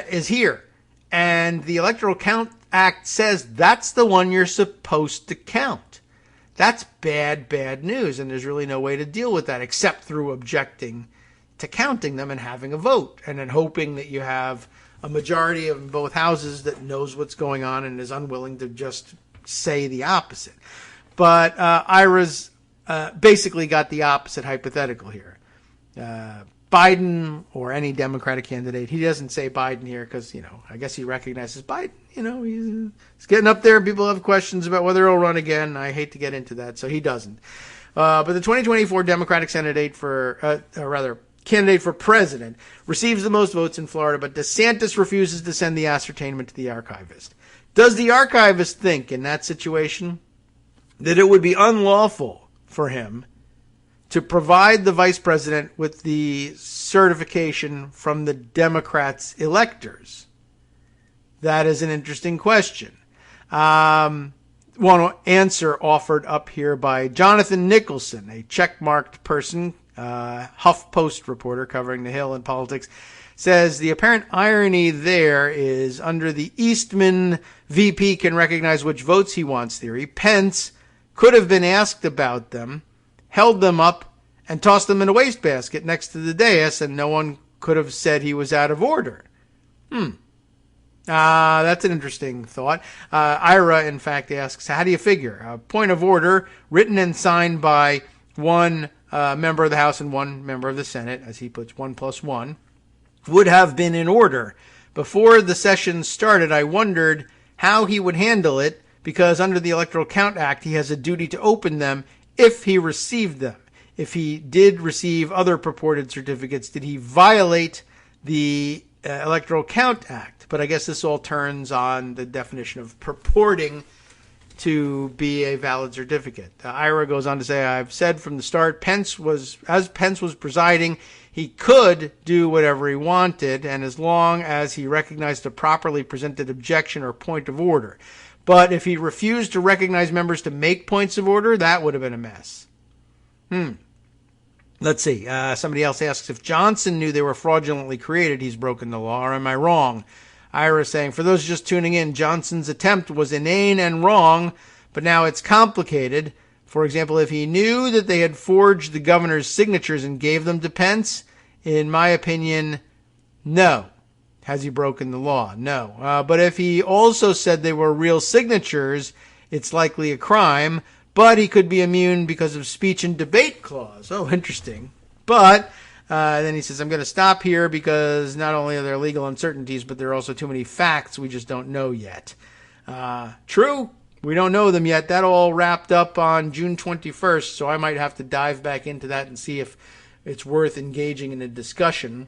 is here. And the Electoral Count Act says that's the one you're supposed to count. That's bad news, and there's really no way to deal with that except through objecting to counting them and having a vote, and then hoping that you have a majority of both houses that knows what's going on and is unwilling to just say the opposite. But Ira's basically got the opposite hypothetical here. Biden or any Democratic candidate, he doesn't say Biden here because, I guess he recognizes Biden. He's getting up there. People have questions about whether he'll run again. I hate to get into that, so he doesn't. But the 2024 Democratic candidate for president receives the most votes in Florida, but DeSantis refuses to send the ascertainment to the archivist. Does the archivist think in that situation that it would be unlawful for him to provide the vice president with the certification from the Democrats' electors? That is an interesting question. One answer offered up here by Jonathan Nicholson, a checkmarked person HuffPost reporter covering the Hill and politics, says the apparent irony there is under the Eastman VP can recognize which votes he wants theory, Pence could have been asked about them, held them up, and tossed them in a wastebasket next to the dais, and no one could have said he was out of order. That's an interesting thought. Ira, in fact, asks, how do you figure? A point of order written and signed by one member of the House and one member of the Senate, as he puts 1 + 1, would have been in order. Before the session started, I wondered how he would handle it, because under the Electoral Count Act, he has a duty to open them if he received them. If he did receive other purported certificates, did he violate the Electoral Count Act? But I guess this all turns on the definition of purporting to be a valid certificate. Ira goes on to say, I've said from the start, Pence was presiding, he could do whatever he wanted, and as long as he recognized a properly presented objection or point of order. But if he refused to recognize members to make points of order, that would have been a mess. Let's see. Somebody else asks, if Johnson knew they were fraudulently created, he's broken the law, or am I wrong? Ira saying, for those just tuning in, Johnson's attempt was inane and wrong, but now it's complicated. For example, if he knew that they had forged the governor's signatures and gave them to Pence, in my opinion, no. Has he broken the law? No. But if he also said they were real signatures, it's likely a crime, but he could be immune because of speech and debate clause. Oh, interesting. But then he says, I'm going to stop here because not only are there legal uncertainties, but there are also too many facts we just don't know yet. True. We don't know them yet. That all wrapped up on June 21st, so I might have to dive back into that and see if it's worth engaging in a discussion.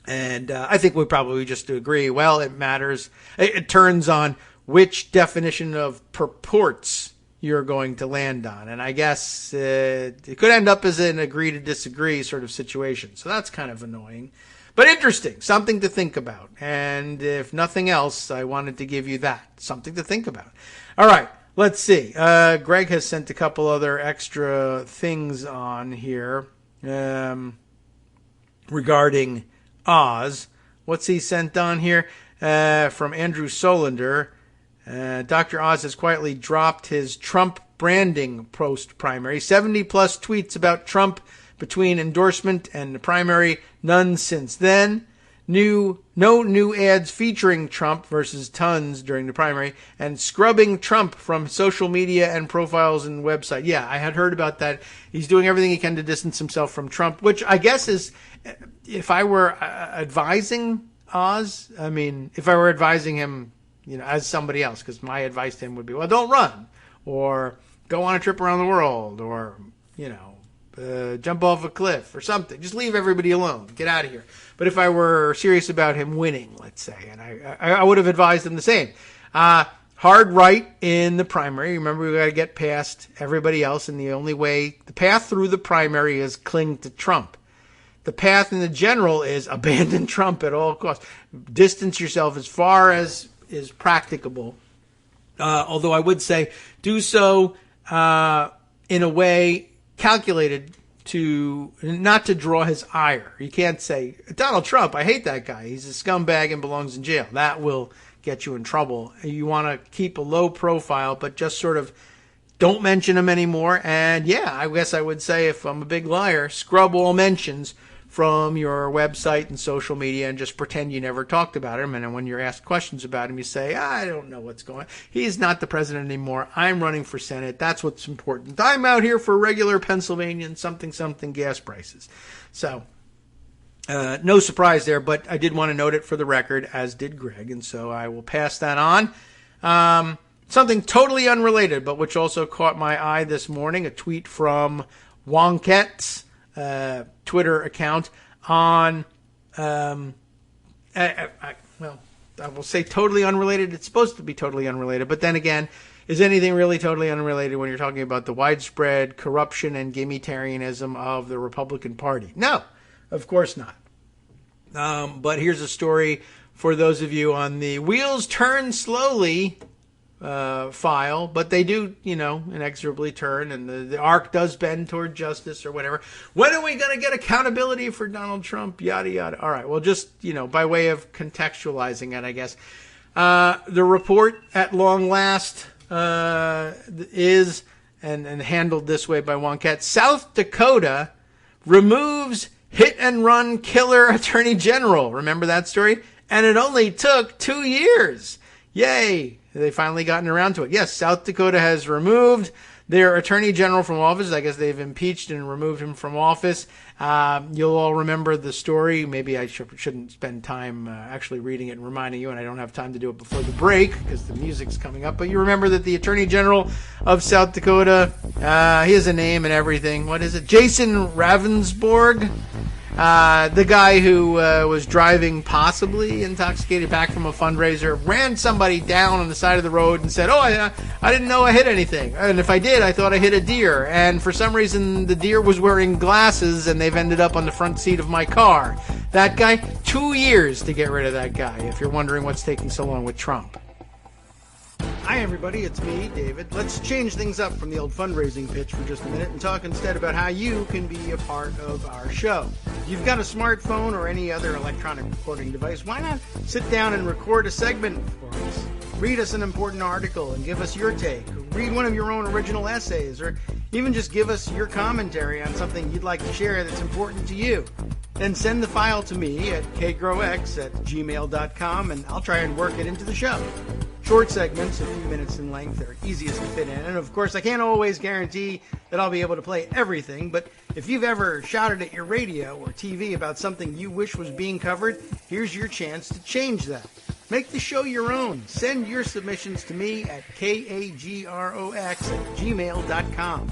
And I think we probably just agree, well, it matters. It turns on which definition of purports you're going to land on. And I guess it could end up as an agree to disagree sort of situation. So that's kind of annoying. But interesting, something to think about. And if nothing else, I wanted to give you that, something to think about. All right, let's see. Greg has sent a couple other extra things on here regarding Oz. What's he sent on here? From Andrew Solander. Dr. Oz has quietly dropped his Trump branding post-primary. 70-plus tweets about Trump between endorsement and the primary, none since then. No new ads featuring Trump versus tons during the primary, and scrubbing Trump from social media and profiles and website. Yeah, I had heard about that. He's doing everything he can to distance himself from Trump, which I guess is, if I were advising Oz, if I were advising him, as somebody else, because my advice to him would be, well, don't run, or go on a trip around the world, or, jump off a cliff or something. Just leave everybody alone. Get out of here. But if I were serious about him winning, let's say, and I would have advised him the same. Hard right in the primary. Remember, we got to get past everybody else, and the only way, the path through the primary is cling to Trump. The path in the general is abandon Trump at all costs. Distance yourself as far as is practicable. Although I would say do so in a way calculated to not to draw his ire. You can't say, Donald Trump, I hate that guy. He's a scumbag and belongs in jail. That will get you in trouble. You want to keep a low profile, but just sort of don't mention him anymore. And yeah, I guess I would say, if I'm a big liar, scrub all mentions from your website and social media and just pretend you never talked about him. And then when you're asked questions about him, you say, I don't know what's going on. He's not the president anymore. I'm running for Senate. That's what's important. I'm out here for regular Pennsylvania something gas prices. So no surprise there, but I did want to note it for the record, as did Greg. And so I will pass that on. Something totally unrelated, but which also caught my eye this morning, a tweet from Wonkette's Twitter account on, I will say totally unrelated. It's supposed to be totally unrelated, but then again, is anything really totally unrelated when you're talking about the widespread corruption and gimmitarianism of the Republican Party? No, of course not. But here's a story for those of you on the wheels turn slowly file, but they do, inexorably turn, and the arc does bend toward justice or whatever. When are we going to get accountability for Donald Trump? Yada, yada. All right, well, just, by way of contextualizing it, I guess. The report, at long last, is, and handled this way by Wonkette, South Dakota removes hit-and-run killer attorney general. Remember that story? And it only took 2 years. Yay! They finally gotten around to it. Yes, South Dakota has removed their attorney general from office. I guess they've impeached and removed him from office. You'll all remember the story. Maybe I shouldn't spend time actually reading it and reminding you, and I don't have time to do it before the break because the music's coming up. But you remember that the attorney general of South Dakota, he has a name and everything. What is it? Jason Ravensborg. The guy who was driving possibly intoxicated back from a fundraiser ran somebody down on the side of the road and said, I didn't know I hit anything. And if I did, I thought I hit a deer. And for some reason, the deer was wearing glasses and they've ended up on the front seat of my car. That guy, 2 years to get rid of that guy, if you're wondering what's taking so long with Trump. Hi, everybody. It's me, David. Let's change things up from the old fundraising pitch for just a minute and talk instead about how you can be a part of our show. If you've got a smartphone or any other electronic recording device, why not sit down and record a segment for us? Read us an important article and give us your take. Read one of your own original essays, or even just give us your commentary on something you'd like to share that's important to you. Then send the file to me at kagrox@gmail.com, and I'll try and work it into the show. Short segments, a few minutes in length, are easiest to fit in. And of course, I can't always guarantee that I'll be able to play everything, but if you've ever shouted at your radio or TV about something you wish was being covered, here's your chance to change that. Make the show your own. Send your submissions to me at kagrox@gmail.com.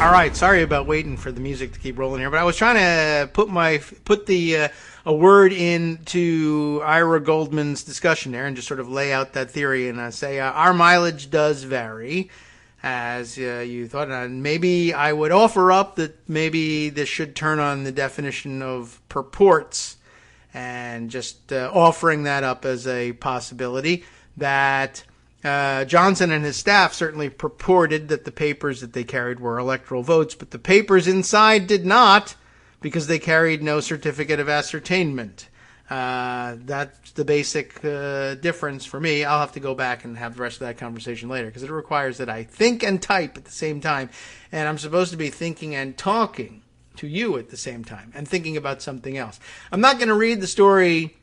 All right, sorry about waiting for the music to keep rolling here, but I was trying to put a word into Ira Goldman's discussion there and just sort of lay out that theory and say our mileage does vary, as you thought. And maybe I would offer up that maybe this should turn on the definition of purports, and just offering that up as a possibility that Johnson and his staff certainly purported that the papers that they carried were electoral votes, but the papers inside did not, because they carried no certificate of ascertainment. That's the basic difference for me. I'll have to go back and have the rest of that conversation later, because it requires that I think and type at the same time, and I'm supposed to be thinking and talking to you at the same time, and thinking about something else. I'm not going to read the story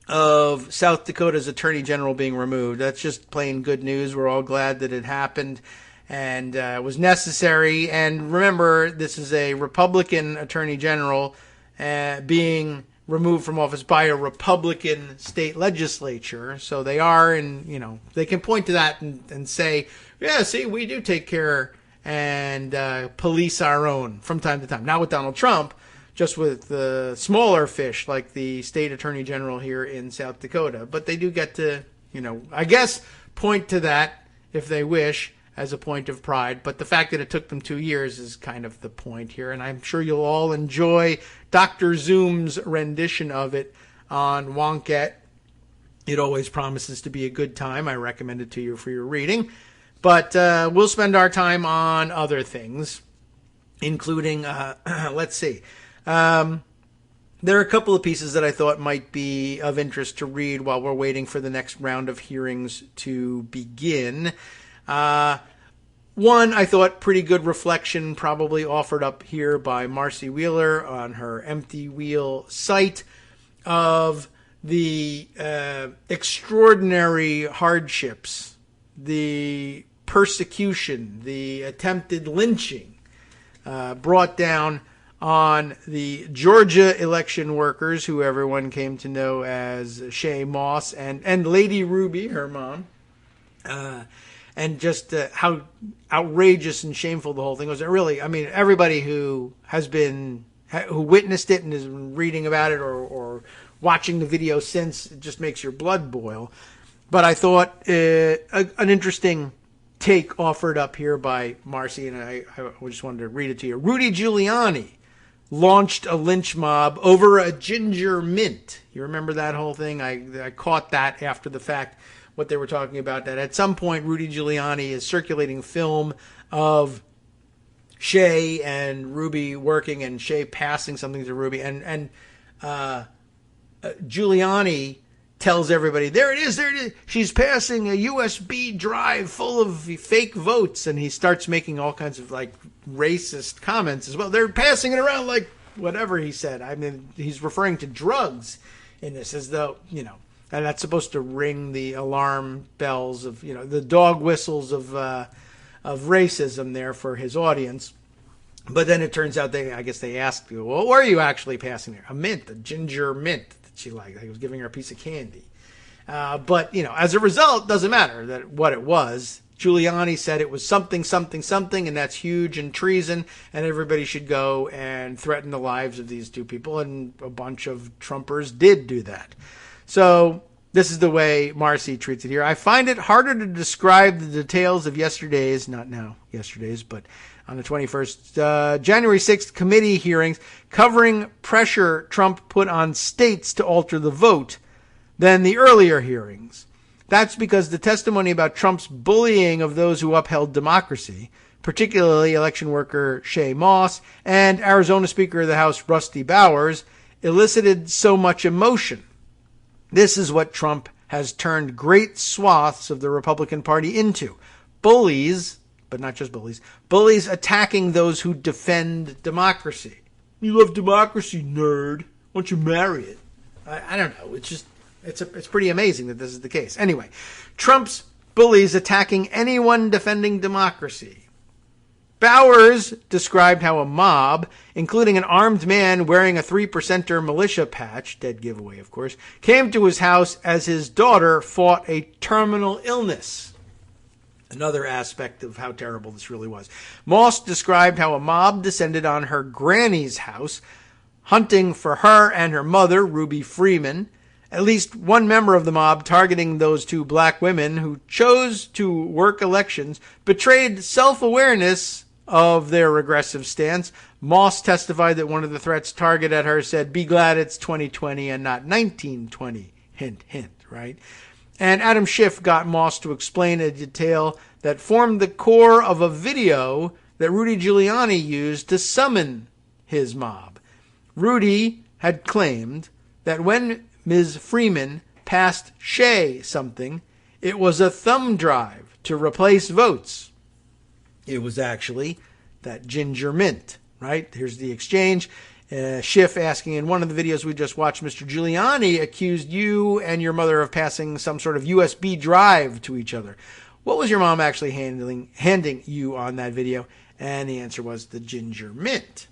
of South Dakota's attorney general being removed. That's just plain good news. We're all glad that it happened and was necessary. And remember, this is a Republican attorney general being removed from office by a Republican state legislature. So they are, and they can point to that and say, yeah, see, we do take care and police our own from time to time. Not with Donald Trump, just with the smaller fish like the state attorney general here in South Dakota. But they do get to, I guess, point to that if they wish as a point of pride. But the fact that it took them 2 years is kind of the point here. And I'm sure you'll all enjoy Dr. Zoom's rendition of it on Wonkette. It always promises to be a good time. I recommend it to you for your reading. But we'll spend our time on other things, including, let's see. There are a couple of pieces that I thought might be of interest to read while we're waiting for the next round of hearings to begin. One, I thought, pretty good reflection, probably offered up here by Marcy Wheeler on her Empty Wheel site, of the extraordinary hardships, the persecution, the attempted lynching brought down on the Georgia election workers, who everyone came to know as Shay Moss and Lady Ruby, her mom, and just how outrageous and shameful the whole thing was. It really, everybody who witnessed it and is reading about it or watching the video since, it just makes your blood boil. But I thought an interesting take offered up here by Marcy, and I just wanted to read it to you. Rudy Giuliani launched a lynch mob over a ginger mint. You remember that whole thing? I caught that after the fact, what they were talking about, that at some point Rudy Giuliani is circulating film of Shay and Ruby working and Shay passing something to Ruby. And Giuliani tells everybody, there it is. She's passing a USB drive full of fake votes. And he starts making all kinds of like racist comments as well. They're passing it around like whatever he said. I mean, he's referring to drugs in this as though, and that's supposed to ring the alarm bells of, the dog whistles of racism there for his audience. But then it turns out I guess they asked people, well, what are you actually passing her? A mint, a ginger mint that she liked. He was giving her a piece of candy. But, as a result, it doesn't matter that what it was. Giuliani said it was something, something, something, and that's huge and treason, and everybody should go and threaten the lives of these two people, and a bunch of Trumpers did do that. So this is the way Marcy treats it here. I find it harder to describe the details of yesterday's, not now yesterday's, but on the 21st, January 6th committee hearings covering pressure Trump put on states to alter the vote than the earlier hearings. That's because the testimony about Trump's bullying of those who upheld democracy, particularly election worker Shay Moss and Arizona Speaker of the House Rusty Bowers, elicited so much emotion. This is what Trump has turned great swaths of the Republican Party into. Bullies, but not just bullies, bullies attacking those who defend democracy. You love democracy, nerd. Why don't you marry it? I don't know. It's pretty amazing that this is the case. Anyway, Trump's bullies attacking anyone defending democracy. Bowers described how a mob, including an armed man wearing a 3%er militia patch, dead giveaway of course, came to his house as his daughter fought a terminal illness. Another aspect of how terrible this really was. Moss described how a mob descended on her granny's house, hunting for her and her mother, Ruby Freeman. At least one member of the mob targeting those two black women who chose to work elections betrayed self-awareness of their regressive stance. Moss testified that one of the threats targeted at her said, "Be glad it's 2020 and not 1920. Hint, hint, right? And Adam Schiff got Moss to explain a detail that formed the core of a video that Rudy Giuliani used to summon his mob. Rudy had claimed that when Ms. Freeman passed Shay something, it was a thumb drive to replace votes. It was actually that ginger mint, right? Here's the exchange. Schiff asking, in one of the videos we just watched, Mr. Giuliani accused you and your mother of passing some sort of USB drive to each other. What was your mom actually handing you on that video? And the answer was the ginger mint.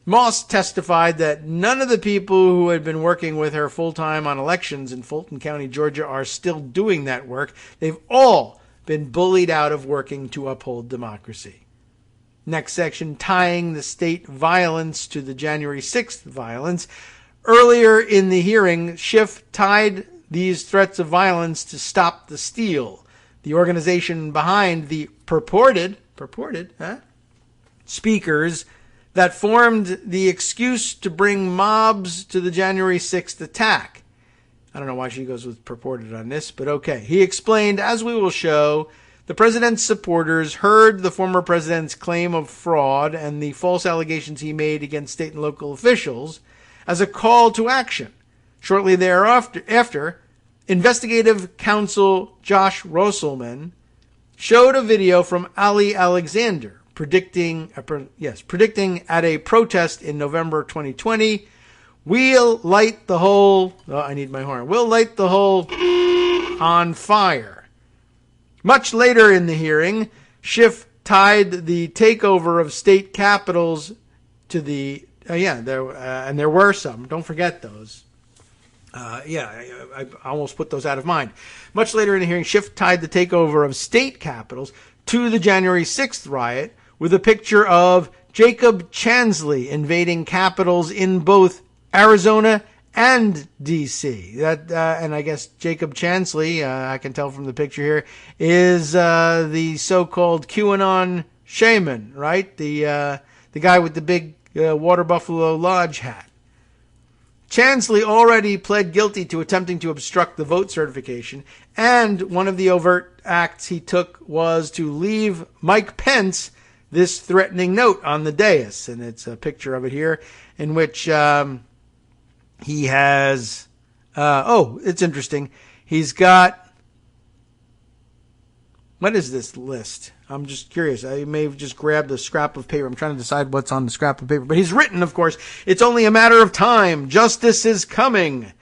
Moss testified that none of the people who had been working with her full-time on elections in Fulton County, Georgia, are still doing that work. They've all been bullied out of working to uphold democracy. Next section, tying the state violence to the January 6th violence. Earlier in the hearing, Schiff tied these threats of violence to Stop the Steal, the organization behind the purported speakers that formed the excuse to bring mobs to the January 6th attack. I don't know why she goes with purported on this, but okay. He explained, as we will show, the president's supporters heard the former president's claim of fraud and the false allegations he made against state and local officials as a call to action. Shortly thereafter, investigative counsel Josh Rosselman showed a video from Ali Alexander predicting at a protest in November 2020, we'll light the whole on fire. Much later in the hearing, Schiff tied the takeover of state capitals to the, and there were some, don't forget those. I almost put those out of mind. Much later in the hearing, Schiff tied the takeover of state capitals to the January 6th riot with a picture of Jacob Chansley invading capitals in both Arizona and D.C. That and I guess Jacob Chansley, I can tell from the picture here, is the so-called QAnon shaman, right? The guy with the big Water Buffalo Lodge hat. Chansley already pled guilty to attempting to obstruct the vote certification, and one of the overt acts he took was to leave Mike Pence this threatening note on the dais, and it's a picture of it here, in which he has, it's interesting. He's got, what is this list? I'm just curious. I may have just grabbed a scrap of paper. I'm trying to decide what's on the scrap of paper. But he's written, of course, it's only a matter of time. Justice is coming.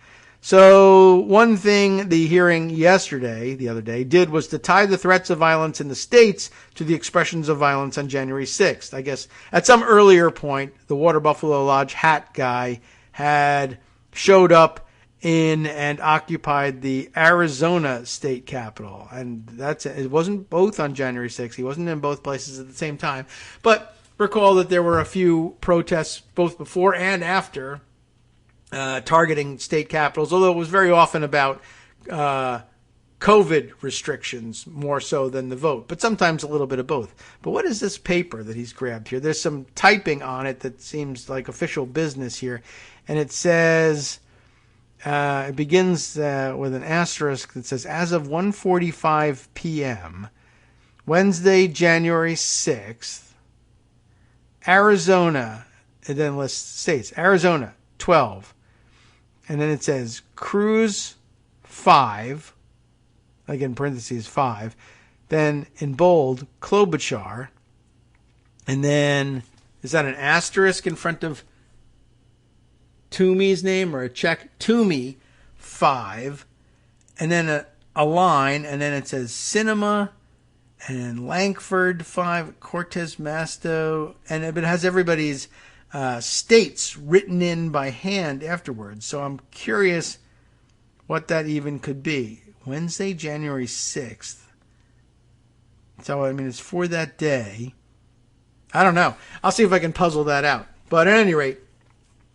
So one thing the hearing the other day, did was to tie the threats of violence in the states to the expressions of violence on January 6th. I guess at some earlier point, the Water Buffalo Lodge hat guy had showed up in and occupied the Arizona state capitol. And it wasn't both on January 6th. He wasn't in both places at the same time. But recall that there were a few protests both before and after targeting state capitals, although it was very often about COVID restrictions more so than the vote, but sometimes a little bit of both. But what is this paper that he's grabbed here? There's some typing on it that seems like official business here. And it says, it begins with an asterisk that says, as of 1:45 p.m., Wednesday, January 6th, Arizona, and then lists states, Arizona, 12. And then it says Cruz, 5, again, parentheses, 5. Then in bold, Klobuchar. And then, is that an asterisk in front of Toomey's name or a check? Toomey, 5. And then a line, and then it says Cinema, and then Lankford, 5, Cortez Masto, and it has everybody's states written in by hand afterwards. So I'm curious what that even could be. Wednesday, January 6th. So, I mean, it's for that day. I don't know. I'll see if I can puzzle that out. But at any rate,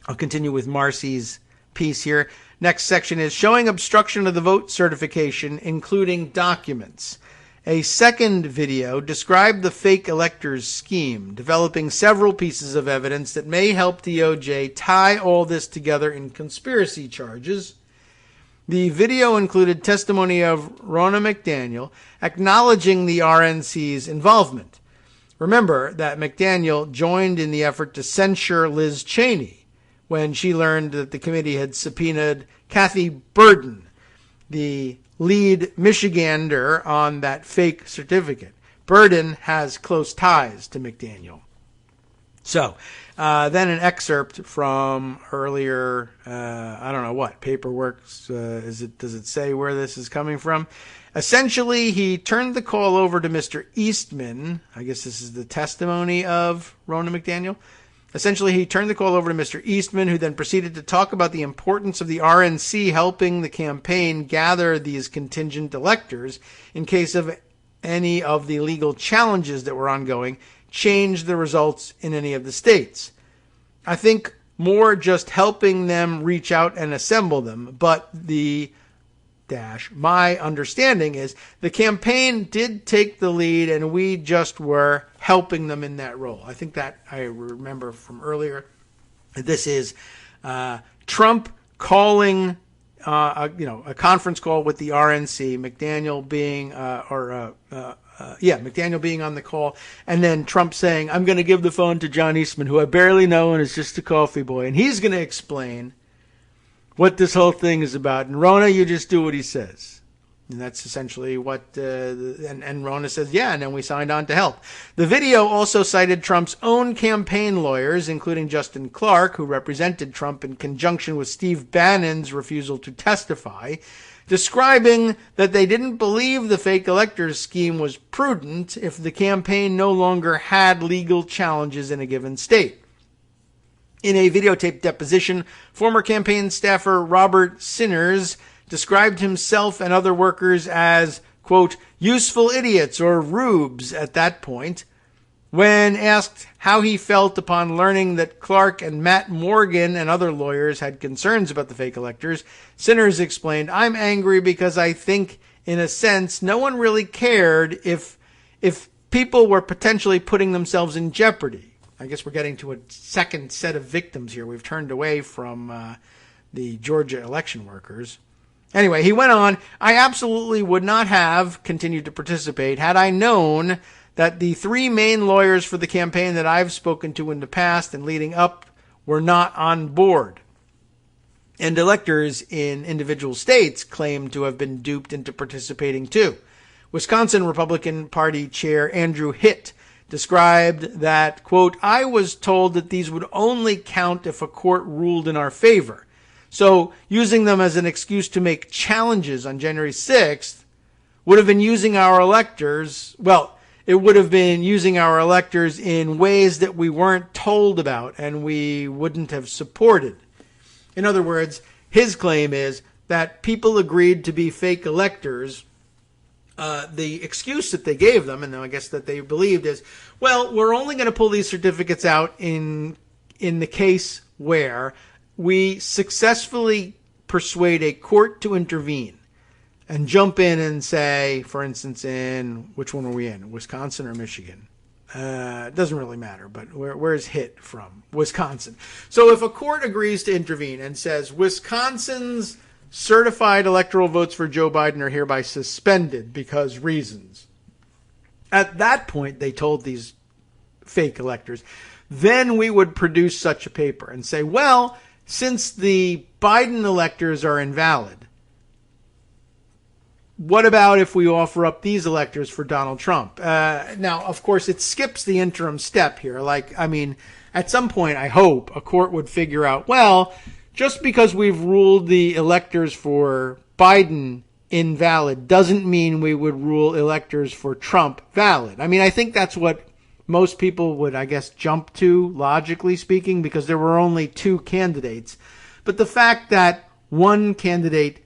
I'll continue with Marcy's piece here. Next section is showing obstruction of the vote certification, including documents. A second video described the fake electors scheme, developing several pieces of evidence that may help DOJ tie all this together in conspiracy charges. The video included testimony of Ronna McDaniel acknowledging the RNC's involvement. Remember that McDaniel joined in the effort to censure Liz Cheney when she learned that the committee had subpoenaed Kathy Burden, the lead Michigander on that fake certificate. Burden has close ties to McDaniel. So, then an excerpt from earlier, I don't know what, paperwork, does it say where this is coming from? Essentially, he turned the call over to Mr. Eastman. I guess this is the testimony of Ronna McDaniel. Essentially, he turned the call over to Mr. Eastman, who then proceeded to talk about the importance of the RNC helping the campaign gather these contingent electors in case of any of the legal challenges that were ongoing change the results in any of the states. I think more just helping them reach out and assemble them, but my understanding is the campaign did take the lead and we just were helping them in that role. I think that I remember from earlier. This is Trump calling a conference call with the RNC, McDaniel being McDaniel being on the call, and then Trump saying, I'm going to give the phone to John Eastman, who I barely know and is just a coffee boy, and he's going to explain what this whole thing is about. And Ronna, you just do what he says. And that's essentially what, and Ronna says, yeah, and then we signed on to help. The video also cited Trump's own campaign lawyers, including Justin Clark, who represented Trump in conjunction with Steve Bannon's refusal to testify, describing that they didn't believe the fake electors scheme was prudent if the campaign no longer had legal challenges in a given state. In a videotaped deposition, former campaign staffer Robert Sinners described himself and other workers as, quote, useful idiots or rubes at that point. When asked how he felt upon learning that Clark and Matt Morgan and other lawyers had concerns about the fake electors, Sinners explained, "I'm angry because I think, in a sense, no one really cared if people were potentially putting themselves in jeopardy." I guess we're getting to a second set of victims here. We've turned away from the Georgia election workers. Anyway, he went on, "I absolutely would not have continued to participate had I known that the three main lawyers for the campaign that I've spoken to in the past and leading up were not on board." And electors in individual states claim to have been duped into participating too. Wisconsin Republican Party Chair Andrew Hitt described that, quote, "I was told that these would only count if a court ruled in our favor. So using them as an excuse to make challenges on January 6th would have been using our electors, it would have been using our electors in ways that we weren't told about and we wouldn't have supported." In other words, his claim is that people agreed to be fake electors. The excuse that they gave them, and I guess that they believed, is, well, we're only going to pull these certificates out in the case where we successfully persuade a court to intervene and jump in and say, for instance, in which one were we in, Wisconsin or Michigan? It doesn't really matter, but where's Hitt from? Wisconsin. So if a court agrees to intervene and says Wisconsin's certified electoral votes for Joe Biden are hereby suspended because reasons, at that point, they told these fake electors, then we would produce such a paper and say, well, since the Biden electors are invalid, what about if we offer up these electors for Donald Trump? Now, of course, it skips the interim step here. At some point, I hope a court would figure out, well, just because we've ruled the electors for Biden invalid doesn't mean we would rule electors for Trump valid. I think that's what most people would, I guess, jump to, logically speaking, because there were only two candidates. But the fact that one candidate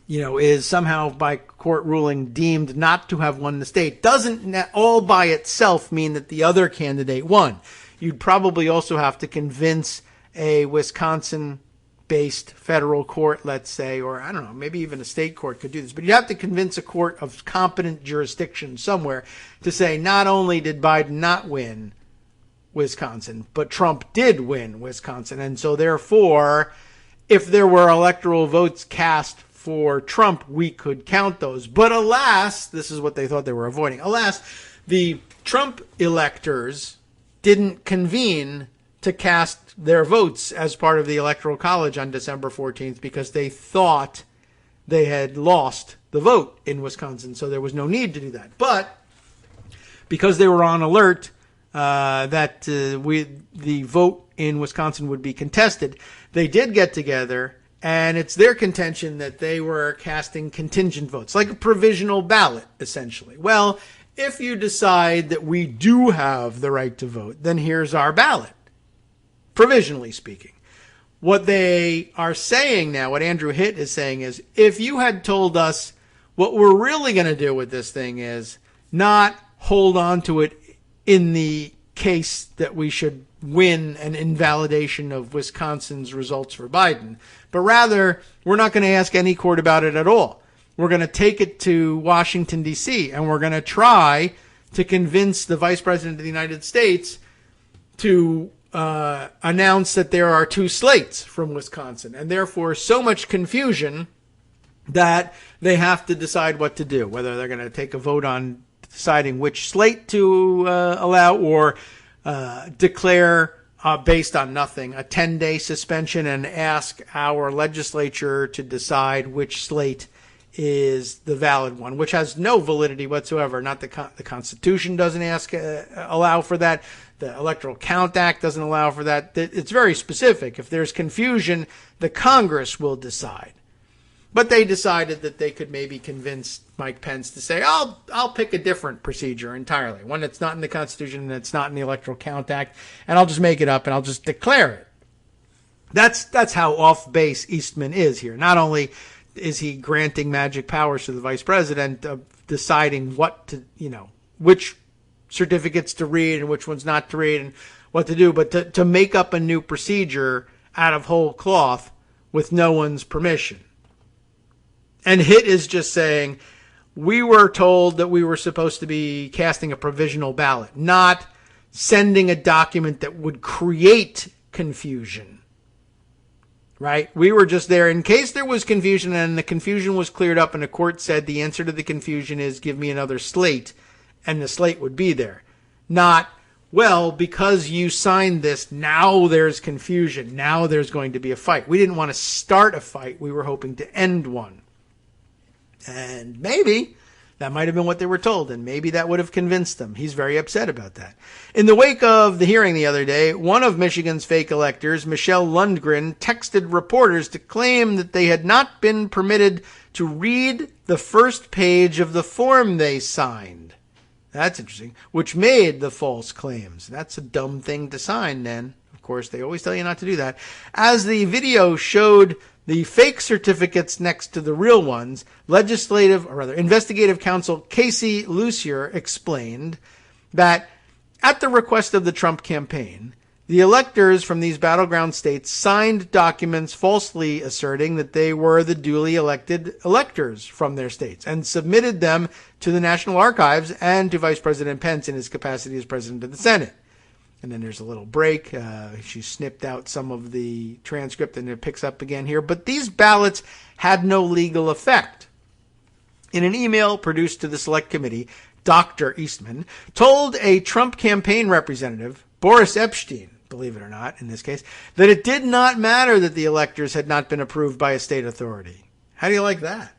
is somehow by court ruling deemed not to have won the state doesn't all by itself mean that the other candidate won. You'd probably also have to convince a Wisconsin-based federal court, let's say, or I don't know, maybe even a state court could do this, but you have to convince a court of competent jurisdiction somewhere to say not only did Biden not win Wisconsin, but Trump did win Wisconsin. And so therefore, if there were electoral votes cast for Trump, we could count those. But alas, this is what they thought they were avoiding. Alas, the Trump electors didn't convene to cast their votes as part of the Electoral College on December 14th because they thought they had lost the vote in Wisconsin. So there was no need to do that. But because they were on alert that the vote in Wisconsin would be contested, they did get together. And it's their contention that they were casting contingent votes, like a provisional ballot, essentially. Well, if you decide that we do have the right to vote, then here's our ballot, provisionally speaking. What they are saying now, what Andrew Hitt is saying is, if you had told us what we're really going to do with this thing is not hold on to it in the case that we should win an invalidation of Wisconsin's results for Biden, but rather we're not going to ask any court about it at all. We're going to take it to Washington, D.C., and we're going to try to convince the Vice President of the United States to announce that there are two slates from Wisconsin, and therefore so much confusion that they have to decide what to do, whether they're going to take a vote on deciding which slate to allow or declare, based on nothing, a 10-day suspension and ask our legislature to decide which slate is the valid one, which has no validity whatsoever. Not the Constitution doesn't allow for that. The Electoral Count Act doesn't allow for that. It's very specific. If there's confusion, the Congress will decide. But they decided that they could maybe convince Mike Pence to say, I'll pick a different procedure entirely, one that's not in the Constitution and it's not in the Electoral Count Act, and I'll just make it up and I'll just declare it. That's how off base Eastman is here. Not only is he granting magic powers to the vice president of deciding what to, which certificates to read and which ones not to read and what to do, but to make up a new procedure out of whole cloth with no one's permission. And HIT is just saying, we were told that we were supposed to be casting a provisional ballot, not sending a document that would create confusion. Right? We were just there in case there was confusion, and the confusion was cleared up and the court said the answer to the confusion is give me another slate, and the slate would be there. Not, well, because you signed this, now there's confusion. Now there's going to be a fight. We didn't want to start a fight. We were hoping to end one. And maybe that might have been what they were told, and maybe that would have convinced them. He's very upset about that. In the wake of the hearing the other day, one of Michigan's fake electors, Michelle Lundgren, texted reporters to claim that they had not been permitted to read the first page of the form they signed. That's interesting. Which made the false claims. That's a dumb thing to sign then. Of course, they always tell you not to do that. As the video showed the fake certificates next to the real ones, investigative counsel Casey Lucier explained that at the request of the Trump campaign, the electors from these battleground states signed documents falsely asserting that they were the duly elected electors from their states and submitted them to the National Archives and to Vice President Pence in his capacity as President of the Senate. And then there's a little break. She snipped out some of the transcript and it picks up again here. But these ballots had no legal effect. In an email produced to the Select Committee, Dr. Eastman told a Trump campaign representative, Boris Epstein, believe it or not, in this case, that it did not matter that the electors had not been approved by a state authority. How do you like that?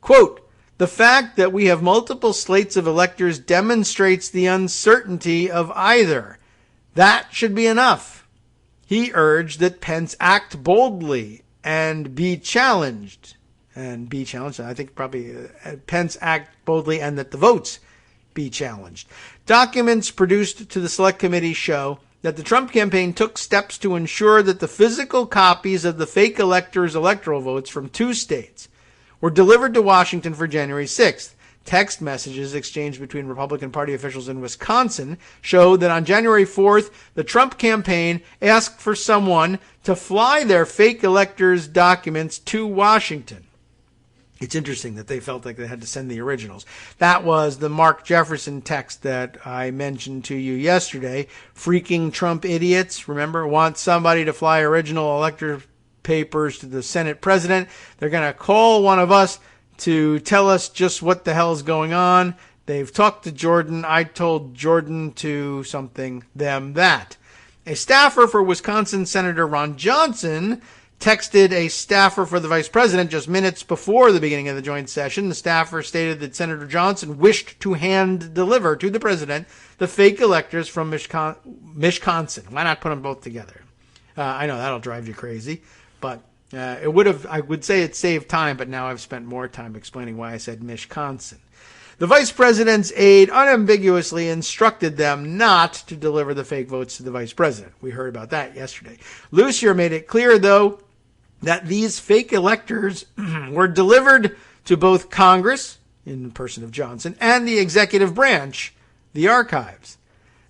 Quote, the fact that we have multiple slates of electors demonstrates the uncertainty of either. That should be enough. He urged that Pence act boldly and be challenged. I think probably Pence act boldly and that the votes be challenged. Documents produced to the Select Committee show that the Trump campaign took steps to ensure that the physical copies of the fake electors' electoral votes from 2 states were delivered to Washington for January 6th. Text messages exchanged between Republican Party officials in Wisconsin showed that on January 4th, the Trump campaign asked for someone to fly their fake electors' documents to Washington. It's interesting that they felt like they had to send the originals. That was the Mark Jefferson text that I mentioned to you yesterday. Freaking Trump idiots, remember, want somebody to fly original elector papers to the Senate president. They're going to call one of us to tell us just what the hell is going on. They've talked to Jordan. I told Jordan to something, them, that. A staffer for Wisconsin Senator Ron Johnson texted a staffer for the vice president just minutes before the beginning of the joint session. The staffer stated that Senator Johnson wished to hand deliver to the president the fake electors from Wisconsin. Why not put them both together? I know that'll drive you crazy, but it would have, I would say it saved time, but now I've spent more time explaining why I said Wisconsin. The vice president's aide unambiguously instructed them not to deliver the fake votes to the vice president. We heard about that yesterday. Lucier made it clear, though, that these fake electors were delivered to both Congress, in the person of Johnson, and the executive branch, the archives.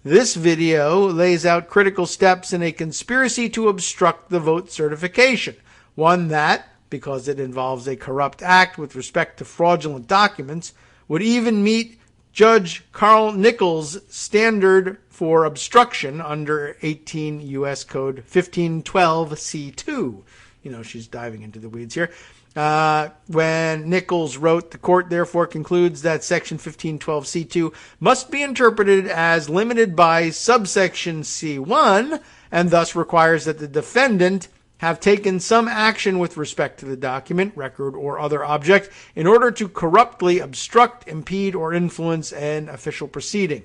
This video lays out critical steps in a conspiracy to obstruct the vote certification. One that, because it involves a corrupt act with respect to fraudulent documents, would even meet Judge Carl Nichols' standard for obstruction under 18 U.S. Code 1512 C2. You know, she's diving into the weeds here. When Nichols wrote, the court therefore concludes that Section 1512 C2 must be interpreted as limited by subsection C1 and thus requires that the defendant have taken some action with respect to the document, record, or other object in order to corruptly obstruct, impede, or influence an official proceeding.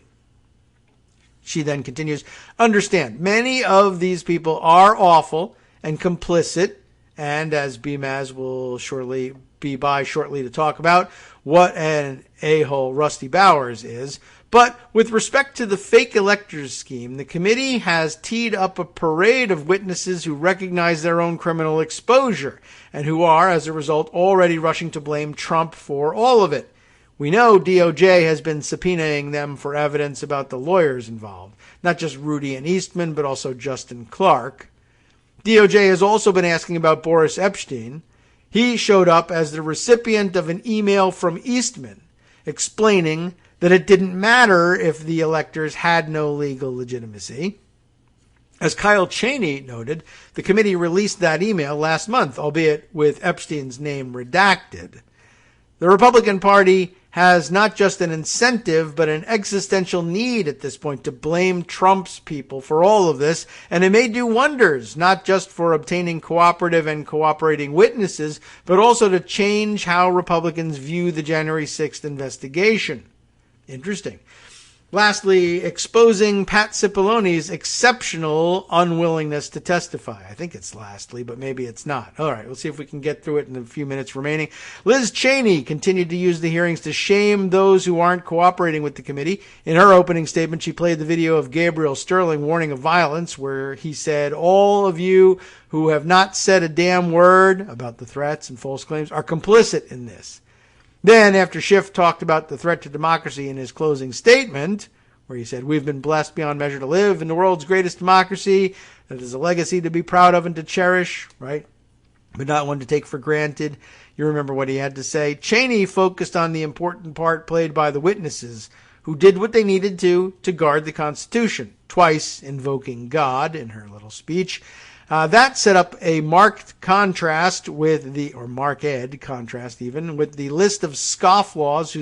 She then continues, understand, many of these people are awful and complicit, and as BMAS will shortly be by shortly to talk about, what an a-hole Rusty Bowers is. But with respect to the fake electors scheme, the committee has teed up a parade of witnesses who recognize their own criminal exposure and who are, as a result, already rushing to blame Trump for all of it. We know DOJ has been subpoenaing them for evidence about the lawyers involved, not just Rudy and Eastman, but also Justin Clark. DOJ has also been asking about Boris Epstein. He showed up as the recipient of an email from Eastman explaining that it didn't matter if the electors had no legal legitimacy. As Kyle Cheney noted, the committee released that email last month, albeit with Epstein's name redacted. The Republican Party has not just an incentive, but an existential need at this point to blame Trump's people for all of this, and it may do wonders, not just for obtaining cooperative and cooperating witnesses, but also to change how Republicans view the January 6th investigation. Interesting. Lastly, exposing Pat Cipollone's exceptional unwillingness to testify. I think it's lastly, but maybe it's not. All right, we'll see if we can get through it in the few minutes remaining. Liz Cheney continued to use the hearings to shame those who aren't cooperating with the committee. In her opening statement, she played the video of Gabriel Sterling warning of violence, where he said, "All of you who have not said a damn word about the threats and false claims are complicit in this." Then, after Schiff talked about the threat to democracy in his closing statement, where he said, "We've been blessed beyond measure to live in the world's greatest democracy. That is a legacy to be proud of and to cherish," right? But not one to take for granted. You remember what he had to say. Cheney focused on the important part played by the witnesses, who did what they needed to guard the Constitution, twice invoking God in her little speech. That set up a marked contrast with marked contrast even, with the list of scofflaws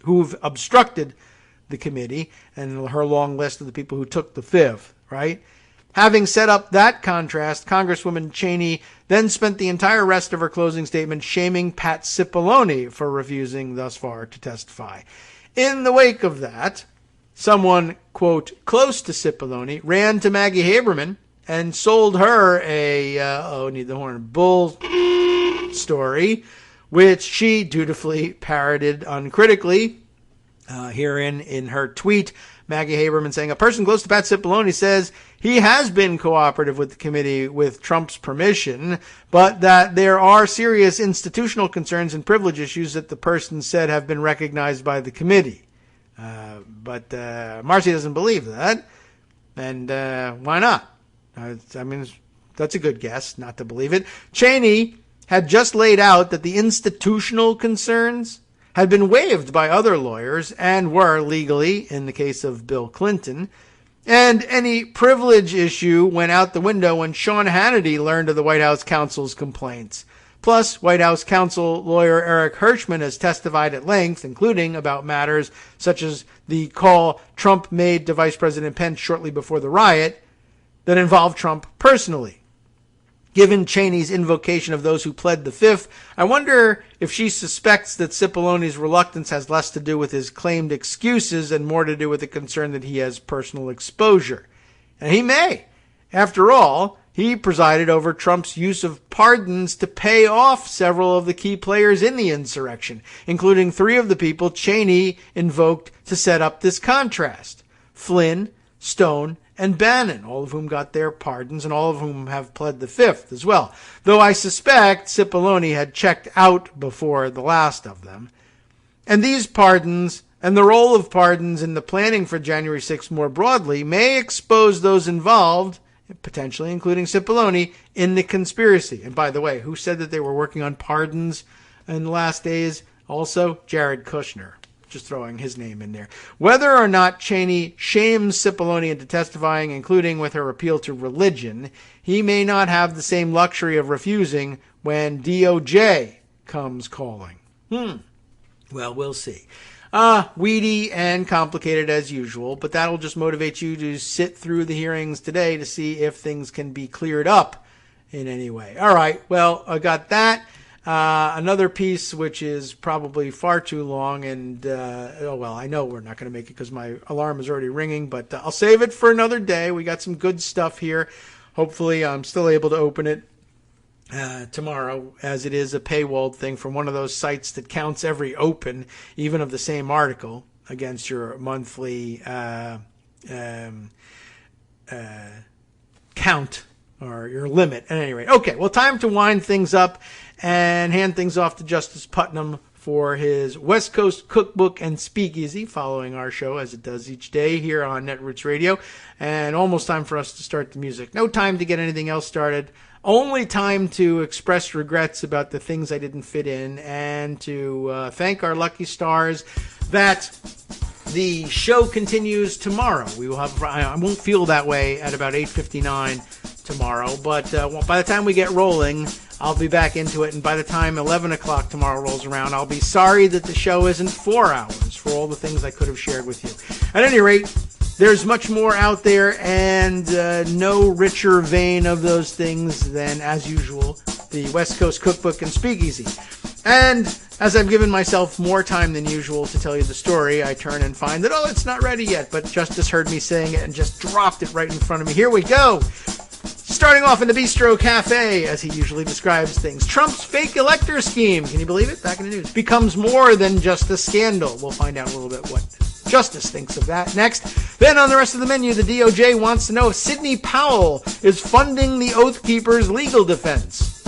who've obstructed the committee and her long list of the people who took the fifth, right? Having set up that contrast, Congresswoman Cheney then spent the entire rest of her closing statement shaming Pat Cipollone for refusing thus far to testify. In the wake of that, someone, quote, close to Cipollone ran to Maggie Haberman and sold her a, need the horn, bull story, which she dutifully parroted uncritically. Herein, in her tweet, Maggie Haberman saying, "A person close to Pat Cipollone says he has been cooperative with the committee with Trump's permission, but that there are serious institutional concerns and privilege issues that the person said have been recognized by the committee." But Marcy doesn't believe that. And why not? I mean, that's a good guess not to believe it. Cheney had just laid out that the institutional concerns had been waived by other lawyers and were legally, in the case of Bill Clinton, and any privilege issue went out the window when Sean Hannity learned of the White House counsel's complaints. Plus, White House counsel lawyer Eric Hirschman has testified at length, including about matters such as the call Trump made to Vice President Pence shortly before the riot that involved Trump personally. Given Cheney's invocation of those who pled the fifth, I wonder if she suspects that Cipollone's reluctance has less to do with his claimed excuses and more to do with the concern that he has personal exposure. And he may. After all, he presided over Trump's use of pardons to pay off several of the key players in the insurrection, including three of the people Cheney invoked to set up this contrast: Flynn, Stone, and Bannon, all of whom got their pardons and all of whom have pled the fifth as well. Though I suspect Cipollone had checked out before the last of them. And these pardons and the role of pardons in the planning for January 6th more broadly may expose those involved, potentially including Cipollone, in the conspiracy. And by the way, who said that they were working on pardons in the last days? Also, Jared Kushner. Just throwing his name in there. Whether or not Cheney shames Cipollone into testifying, including with her appeal to religion, he may not have the same luxury of refusing when DOJ comes calling. Well, we'll see. Weedy and complicated as usual, but that'll just motivate you to sit through the hearings today to see if things can be cleared up in any way. All right, well, I got that. Another piece which is probably far too long, and I know we're not going to make it because my alarm is already ringing, but I'll save it for another day. We got some good stuff here. Hopefully I'm still able to open it tomorrow, as it is a paywalled thing from one of those sites that counts every open, even of the same article, against your monthly count or your limit. At any rate, okay, well, time to wind things up and hand things off to Justice Putnam for his West Coast Cookbook and Speakeasy, following our show as it does each day here on Netroots Radio. And almost time for us to start the music. No time to get anything else started. Only time to express regrets about the things I didn't fit in, and to thank our lucky stars that the show continues tomorrow. We will have. I won't feel that way at about 8:59 tomorrow, but by the time we get rolling, I'll be back into it, and by the time 11 o'clock tomorrow rolls around, I'll be sorry that the show isn't 4 hours for all the things I could have shared with you. At any rate, there's much more out there, and no richer vein of those things than, as usual, the West Coast Cookbook and Speakeasy. And as I've given myself more time than usual to tell you the story, I turn and find that, it's not ready yet, but Justice heard me saying it and just dropped it right in front of me. Here we go! Starting off in the Bistro Cafe, as he usually describes things. Trump's fake elector scheme, can you believe it? Back in the news. Becomes more than just a scandal. We'll find out a little bit what Justice thinks of that next. Then on the rest of the menu, the DOJ wants to know if Sidney Powell is funding the Oath Keepers' legal defense.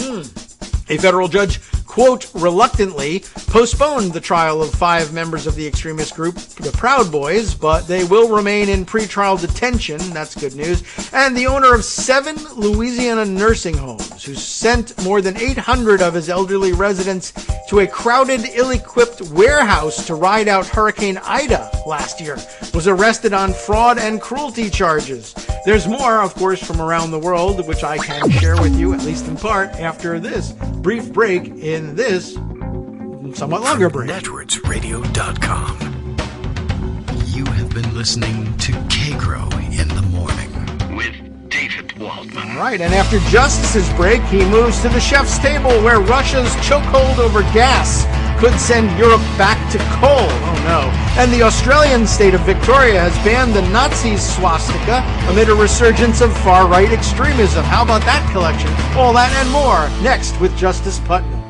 A federal judge, quote, reluctantly postponed the trial of 5 members of the extremist group, the Proud Boys, but they will remain in pretrial detention. That's good news. And the owner of 7 Louisiana nursing homes, who sent more than 800 of his elderly residents to a crowded, ill-equipped warehouse to ride out Hurricane Ida last year, was arrested on fraud and cruelty charges. There's more, of course, from around the world, which I can share with you, at least in part, after this brief break in this somewhat longer break. Netrootsradio.com. You have been listening to Kagro in the Morning with David Waldman. All right, and after Justice's break, he moves to the chef's table, where Russia's chokehold over gas could send Europe back to coal. Oh no. And the Australian state of Victoria has banned the Nazi swastika amid a resurgence of far-right extremism. How about that collection? All that and more next with Justice Putnam.